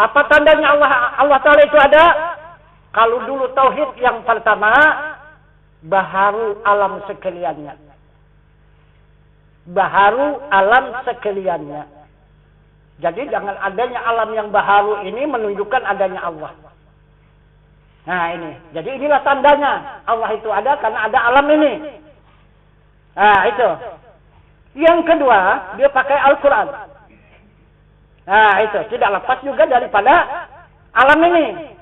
Apa tandanya Allah Ta'ala itu ada? Kalau dulu tauhid yang pertama, baharu alam sekaliannya. baharu alam sekaliannya. Jadi dengan adanya alam yang baharu ini menunjukkan adanya Allah. Nah ini, jadi inilah tandanya Allah itu ada karena ada alam ini. Nah itu. Yang kedua, dia pakai Al-Quran. Nah itu, tidak lepas juga daripada alam ini.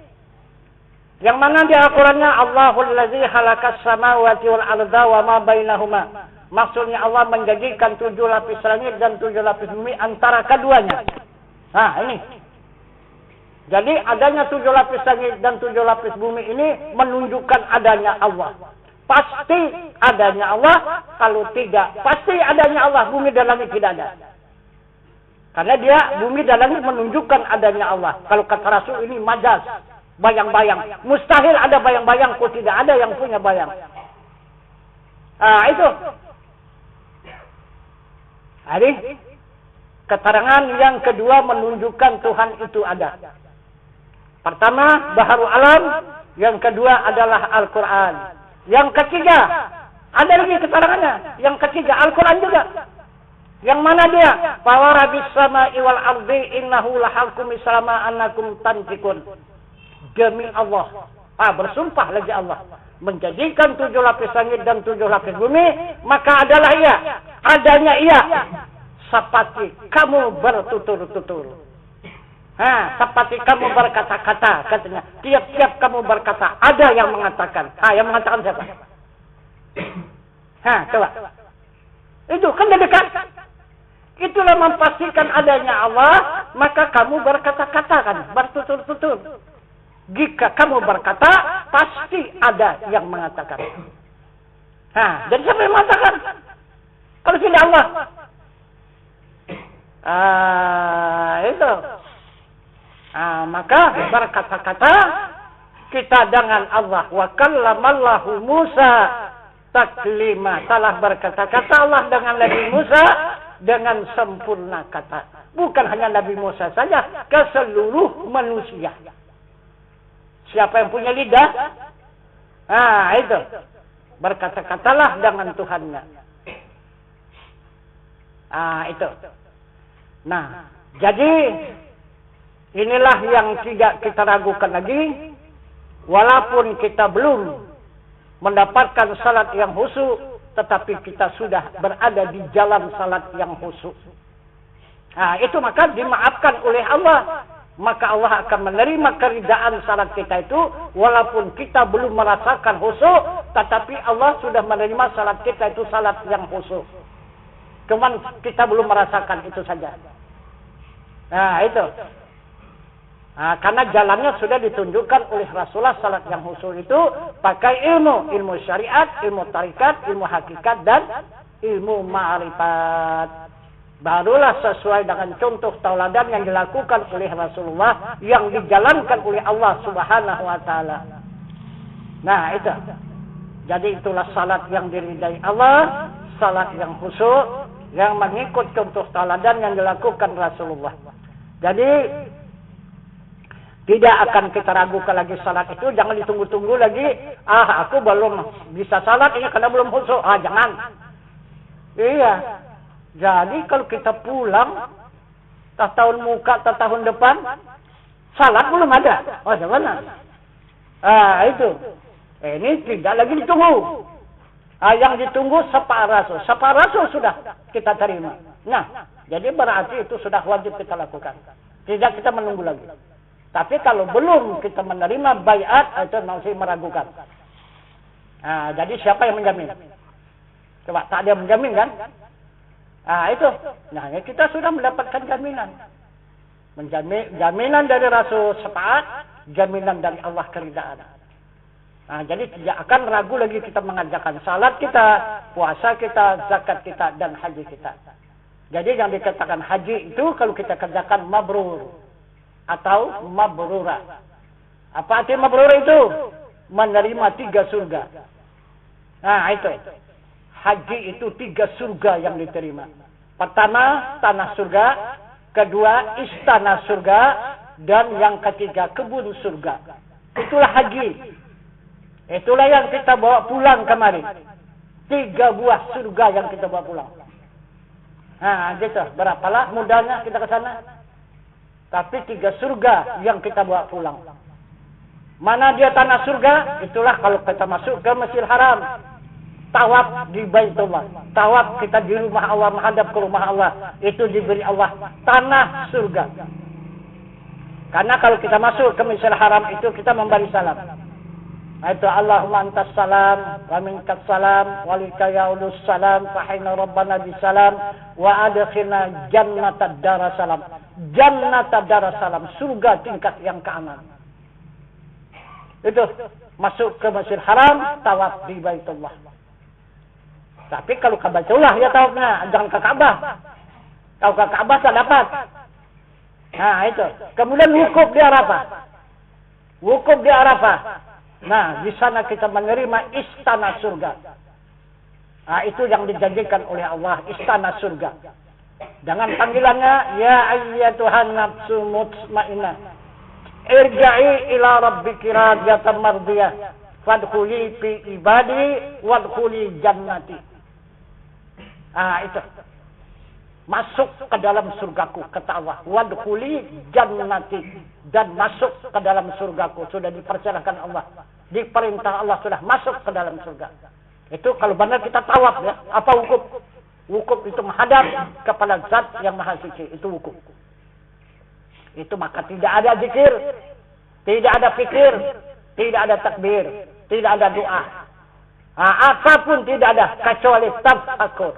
Yang mana di Al-Qurannya Allahul ladzi khalaqas samawati wal arda wa ma bainahuma. Maksudnya Allah menjadikan 7 lapis langit dan 7 lapis bumi antara keduanya. Nah ini. Jadi adanya 7 lapis langit dan 7 lapis bumi ini menunjukkan adanya Allah. Pasti adanya Allah. Kalau tidak, pasti adanya Allah. Bumi dan langit tidak ada. Karena dia bumi dan langit menunjukkan adanya Allah. Kalau kata Rasul ini majaz, bayang-bayang. Mustahil ada bayang-bayang kok tidak ada yang punya bayang. Itu. Jadi keterangan yang kedua menunjukkan Tuhan itu ada. Pertama, baharu alam. Yang kedua adalah Al-Quran. Yang ketiga, ada lagi keterangannya. Yang ketiga, Al-Quran juga. Yang mana dia? Fawarabis sama'i wal ardi innahu lahakum islama annakum tantikun. Demi Allah. Bersumpah lagi Allah. Menjadikan 7 lapis langit dan 7 lapis bumi. Maka adalah ia. Adanya ia. Seperti kamu bertutur-tutur. Seperti kamu berkata-kata. Katanya. Tiap-tiap kamu berkata. Ada yang mengatakan. Yang mengatakan siapa? Coba. Itu kan dekat. Itulah memastikan adanya Allah. Maka kamu berkata-kata kan. Bertutur-tutur. Jika kamu berkata, pasti ada yang mengatakan. Jadi siapa yang mengatakan? Kalau tidak Allah. Itu. Maka berkata-kata kita dengan Allah. Wa kallamallahu Musa taklima. Telah berkata-kata Allah dengan Nabi Musa dengan sempurna kata. Bukan hanya Nabi Musa saja, ke seluruh manusia. Siapa yang punya lidah? Itu. Berkata-katalah dengan Tuhannya. Itu. Nah, jadi inilah yang tidak kita ragukan lagi. Walaupun kita belum mendapatkan salat yang khusyuk, tetapi kita sudah berada di jalan salat yang khusyuk. Itu maka dimaafkan oleh Allah. Maka Allah akan menerima keridaan salat kita itu. Walaupun kita belum merasakan khusyuk, tetapi Allah sudah menerima salat kita itu salat yang khusyuk. Cuman kita belum merasakan itu saja. Itu. Karena jalannya sudah ditunjukkan oleh Rasulullah. Salat yang khusyuk itu pakai ilmu syariat, ilmu tarikat, ilmu hakikat, dan ilmu ma'rifat. Barulah sesuai dengan contoh tauladan yang dilakukan oleh Rasulullah, yang dijalankan oleh Allah Subhanahu wa taala. Nah, itu. Jadi itulah salat yang diridai Allah, salat yang khusyuk, yang mengikut contoh tauladan yang dilakukan Rasulullah. Jadi tidak akan kita ragukan lagi salat itu. Jangan ditunggu-tunggu lagi. Aku belum bisa salat ini karena belum khusyuk. Jangan. Iya. Jadi kalau kita pulang, tahun muka, tahun depan, salat belum ada. Jangan. Itu. Ini tidak lagi ditunggu. Yang ditunggu syafaat Rasul. Syafaat Rasul sudah kita terima. Nah, jadi berarti itu sudah wajib kita lakukan. Tidak kita menunggu lagi. Tapi kalau belum kita menerima baiat, itu masih meragukan. Jadi siapa yang menjamin? Coba, tak ada yang menjamin kan? Itu. Nah, kita sudah mendapatkan jaminan. Jaminan dari Rasul syafaat, jaminan dari Allah keridaan. Jadi tidak akan ragu lagi kita mengerjakan salat kita, puasa kita, zakat kita, dan haji kita. Jadi yang dikatakan haji itu kalau kita kerjakan mabrur atau mabrura. Apa arti mabrur itu? Menerima 3 surga. Itu. Haji itu 3 surga yang diterima. Pertama, tanah surga. Kedua, istana surga. Dan yang ketiga, kebun surga. Itulah haji. Itulah yang kita bawa pulang kemarin. 3 buah surga yang kita bawa pulang. Nah, gitu. Berapalah modalnya kita ke sana? Tapi 3 surga yang kita bawa pulang. Mana dia tanah surga? Itulah kalau kita masuk ke Masjidil Haram. Tawaf di Baitullah. Tawaf kita di rumah Allah, menghadap ke rumah Allah. Itu diberi Allah tanah surga. Karena kalau kita masuk ke Masjidil Haram itu kita memberi salam. Itu Allahumma antas salam wa minkas salam walika yaudus salam fahina rabbana bisalam wa adkhilna jannatad darassalam. Jannatad darassalam, surga tingkat yang ke-6. Itu masuk ke Masjidil Haram, tawaf di Baitullah. Tapi kalau ke Baitullah ya tawafnya, jangan ke Ka'bah. Kalau ke Ka'bah tak dapat. Nah, itu. Kemudian wukuf di Arafah. Wukuf di Arafah. Nah, di sana kita menerima istana surga. Nah, itu yang dijanjikan oleh Allah, istana surga. Dengan panggilannya, ya ayyatuhan nafsu mutmainnah, irja'i ila rabbiki radiyatan mardiyah, fadkhuli fi ibadi wadkhuli jannati. Ah, itu. Masuk ke dalam surgaku, kata Allah. Wadkhuli jannati, dan masuk ke dalam surgaku. Sudah dipersilakan Allah. Diperintah Allah sudah masuk ke dalam surga. Itu kalau benar kita tawaf ya. Apa wukuf? Wukuf itu menghadap kepada Zat yang Maha Suci. Itu wukuf. Itu maka tidak ada zikir, tidak ada fikir, tidak ada takbir, tidak ada doa. Nah, apapun tidak ada kecuali tafakkur.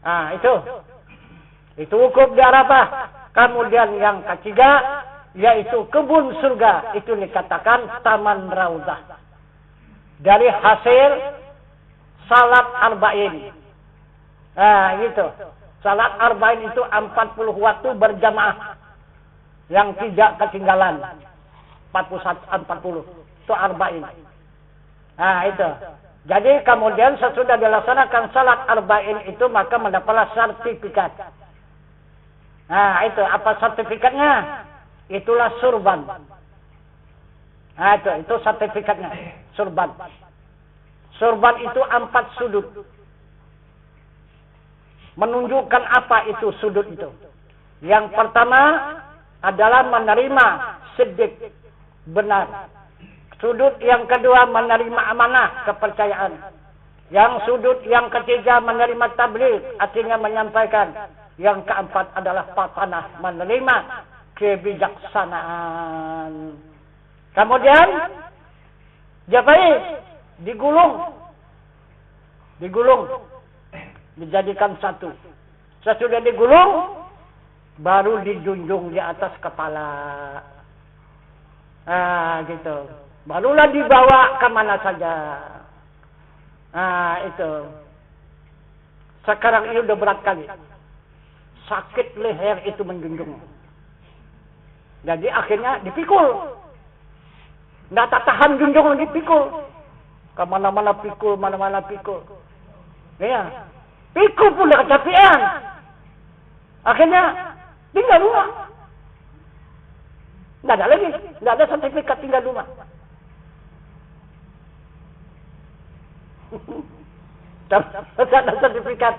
Nah, itu wukuf di Arafah. Kemudian yang ketiga yaitu kebun surga, itu dikatakan Taman Rauzah. Dari hasil salat arba'in. Nah, gitu. Salat arba'in itu 40 waktu berjamaah yang tidak ketinggalan. 40 itu arba'in. Nah, itu. Jadi kemudian sesudah dilaksanakan salat arba'in itu maka mendapatlah sertifikat. Nah, itu apa sertifikatnya? Itulah surban. Nah, itu sertifikatnya, surban. Surban itu 4 sudut. Menunjukkan apa itu sudut itu? Yang pertama adalah menerima siddiq, benar. Sudut yang kedua menerima amanah, kepercayaan. Yang sudut yang ketiga menerima tabligh, artinya menyampaikan. Yang keempat adalah patanah, menerima kebijaksanaan. Kemudian Jafai digulung, dijadikan satu. Sesudah digulung, baru dijunjung di atas kepala. Nah, gitu. Barulah dibawa kemana saja. Nah, itu. Sekarang ini udah berat kali. Sakit leher itu menjunjung. Jadi akhirnya dipikul. Nggak tak tahan junjung lagi pikul. Kemana-mana pikul, mana-mana pikul. Ya. Pikul pun udah kecapean. Akhirnya tinggal rumah. Nggak ada lagi. Nggak ada sertifikat tinggal rumah. Tidak ada sertifikat.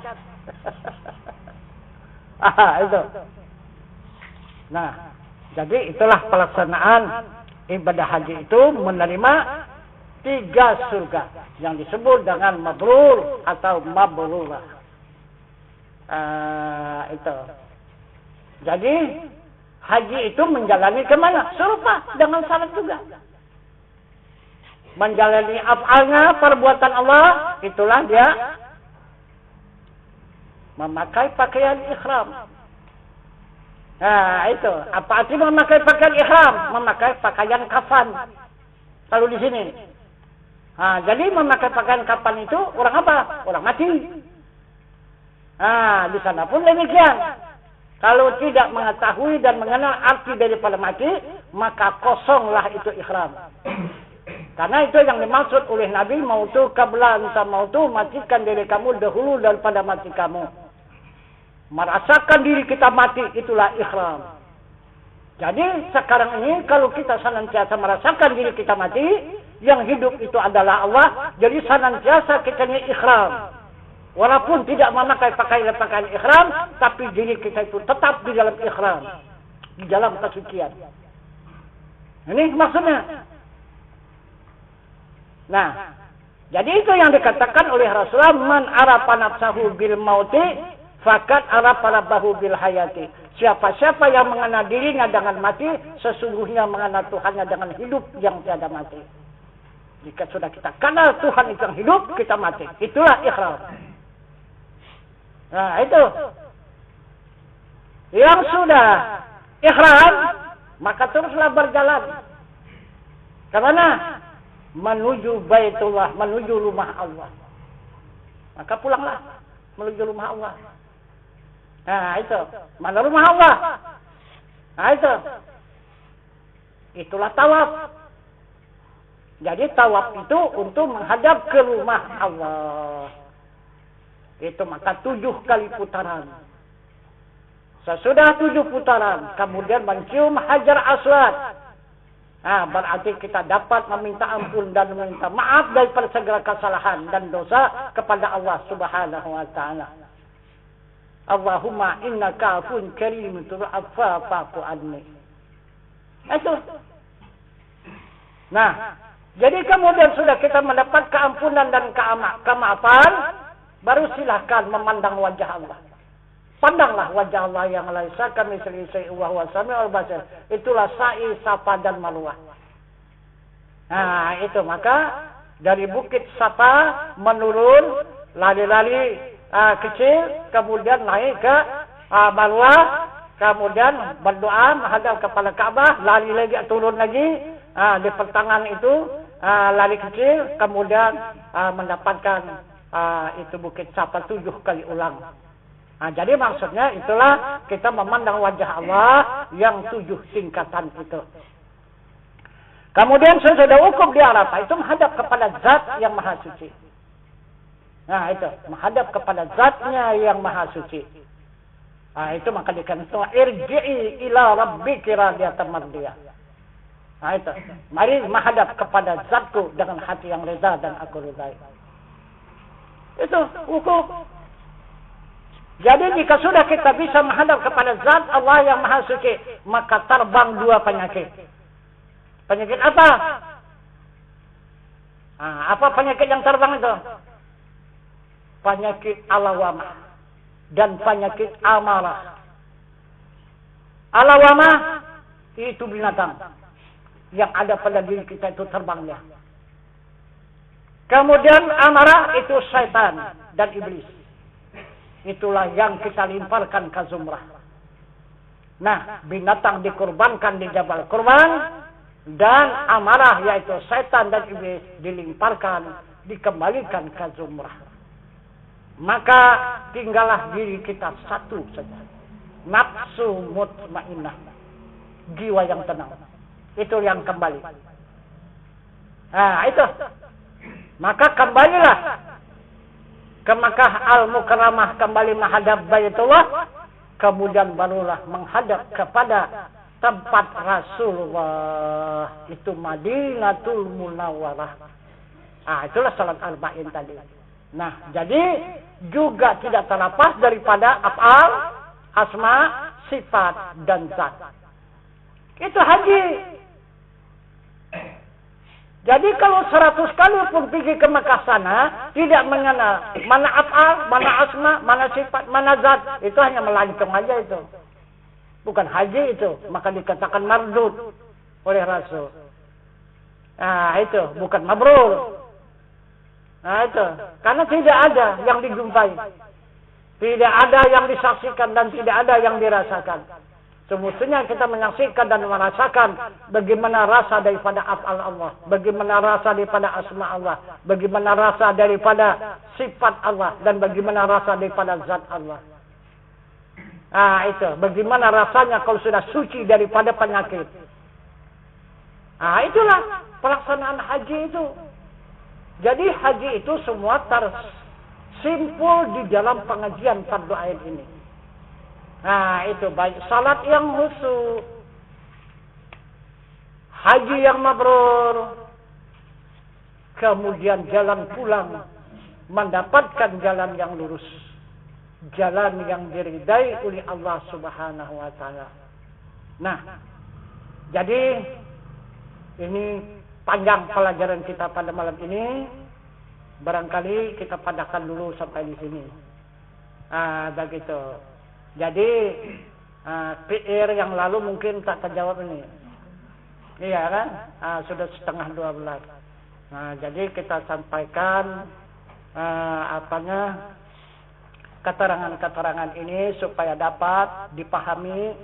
Itu. Nah, jadi itulah pelaksanaan ibadah haji itu menerima 3 surga yang disebut dengan mabrur atau mabrurah. Itu. Jadi haji itu menjalani kemana? Surga dengan syarat juga. Menjalani af'alnya, perbuatan Allah, itulah dia memakai pakaian ihram. Nah, itu. Apa artinya memakai pakaian ihram? Memakai pakaian kafan. Kalau di sini. Nah, jadi memakai pakaian kafan itu orang apa? Orang mati. Nah, di sana pun demikian. Kalau tidak mengetahui dan mengenal arti daripada mati, maka kosonglah itu ihram. Karena itu yang dimaksud oleh Nabi, mautu qabla anta mautu, matikan diri kamu dahulu daripada mati kamu. Merasakan diri kita mati, itulah ihram. Jadi sekarang ini kalau kita senantiasa merasakan diri kita mati, yang hidup itu adalah Allah, jadi senantiasa kita ini ihram. Walaupun tidak memakai pakaian ihram, tapi diri kita itu tetap di dalam ihram, di dalam kesucian. Ini maksudnya. Nah, jadi itu yang dikatakan oleh Rasulullah, man arafa nafsahu bil mauti faqad arafa rabbahu bil hayati. Siapa-siapa yang mengenal dirinya dengan mati, sesungguhnya mengenal Tuhannya dengan hidup yang tiada mati. Jika sudah kita kenal Tuhan itu yang hidup, kita mati. Itulah ihram. Nah, itu. Yang sudah ihram, maka teruslah berjalan. Kemana? Menuju Baitullah, menuju rumah Allah. Maka pulanglah menuju rumah Allah. Nah, itu. Mana rumah Allah? Nah, itu. Itulah tawaf. Jadi tawaf itu untuk menghadap ke rumah Allah. Itu maka 7 kali putaran. Sesudah 7 putaran, kemudian mencium Hajar Aswad. Nah, berarti kita dapat meminta ampun dan meminta maaf daripada segala kesalahan dan dosa kepada Allah Subhanahu wa taala. Allahumma innaka afun karim fa'fu anni. Itu. Nah, jadi kemudian sudah kita mendapat keampunan dan kemaafan, baru silahkan memandang wajah Allah. Pandanglah wajah Allah yang laisa kamitslihi syai'un wa huwas samiul basir. Itulah sa'i, safa dan marwah. Nah, itu maka dari bukit Safa menurun lari-lari kecil, kemudian naik ke Marwah, kemudian berdoa menghadap kepada Ka'bah, lari lagi turun lagi di pertengahan itu lari kecil, kemudian mendapatkan itu bukit Safa 7 kali ulang. Nah, jadi maksudnya itulah kita memandang wajah Allah yang 7 tingkatan itu. Kemudian sesudah wukuf di Arafah itu menghadap kepada Zat yang Maha Suci. Nah, itu menghadap kepada Zatnya yang Maha Suci. Nah, itu maka dikatakan irji'i ila rabbiki radiyatan mardiyah. Nah, itu mari menghadap kepada Zatku dengan hati yang reda dan aku ridai. Itu wukuf. Jadi jika sudah kita bisa menghadap kepada Zat Allah yang Maha Suci, maka terbang 2 penyakit. Penyakit apa? Apa penyakit yang terbang itu? Penyakit alawamah dan penyakit amarah. Alawamah itu binatang yang ada pada diri kita itu terbangnya. Kemudian amarah itu syaitan dan iblis. Itulah yang kita limparkan ke zumrah. Nah, binatang dikurbankan di Jabal Kurban, dan amarah yaitu setan dan iblis dilimparkan, dikembalikan ke zumrah. Maka tinggallah diri kita satu saja. Nafsu mutmainnah, jiwa yang tenang. Itu yang kembali. Nah, itu. Maka kembalilah ke Makkah Al-Mukarramah, kembali menghadap Baitullah, kemudian barulah menghadap kepada tempat Rasulullah, itu Madinatul Munawwarah. Itulah salat arba'in tadi. Nah, jadi juga tidak terlepas daripada af'al, asma, sifat dan zat. Itu haji. Jadi kalau 100 kali pun pergi ke Mekah sana, tidak mengenal mana af'al, mana asma, mana sifat, mana zat, itu hanya melancong aja itu. Bukan haji itu, maka dikatakan mardud oleh Rasul. Nah, itu bukan mabrur. Nah, itu karena tidak ada yang dijumpai, tidak ada yang disaksikan dan tidak ada yang dirasakan. Semestinya kita menyaksikan dan merasakan bagaimana rasa daripada af'al Allah, bagaimana rasa daripada asma Allah, bagaimana rasa daripada sifat Allah, dan bagaimana rasa daripada zat Allah. Itu bagaimana rasanya kalau sudah suci daripada penyakit. Itulah pelaksanaan haji itu. Jadi haji itu semua tersimpul di dalam pengajian fardu ain ini. Itu baik salat yang khusyuk, haji yang mabrur, kemudian jalan pulang mendapatkan jalan yang lurus, jalan yang diridai oleh Allah Subhanahu wa taala. Nah, jadi ini panjang pelajaran kita pada malam ini. Barangkali kita padakan dulu sampai di sini. Begitu. Jadi PR yang lalu mungkin tak terjawab ini. Iya kan? Sudah 11:30. Jadi kita sampaikan keterangan-keterangan ini supaya dapat dipahami,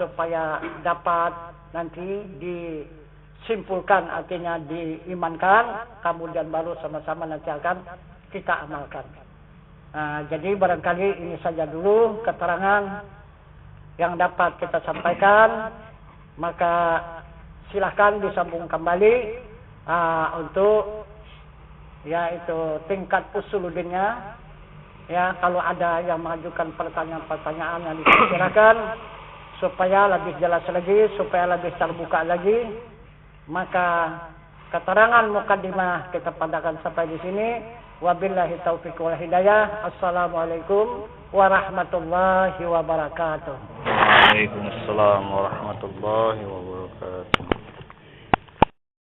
supaya dapat nanti disimpulkan, artinya diimankan, kemudian baru sama-sama nanti akan kita amalkan. Jadi barangkali ini saja dulu keterangan yang dapat kita sampaikan. Maka silahkan disambung kembali untuk yaitu tingkat usuluddinnya. Ya, kalau ada yang mengajukan pertanyaan-pertanyaan yang dipersilakan supaya lebih jelas lagi, supaya lebih terbuka lagi. Maka keterangan mukaddimah kita padakan sampai di sini. Wabillahi taufiq wal hidayah. Assalamualaikum warahmatullahi wabarakatuh. Waalaikumsalam warahmatullahi wabarakatuh.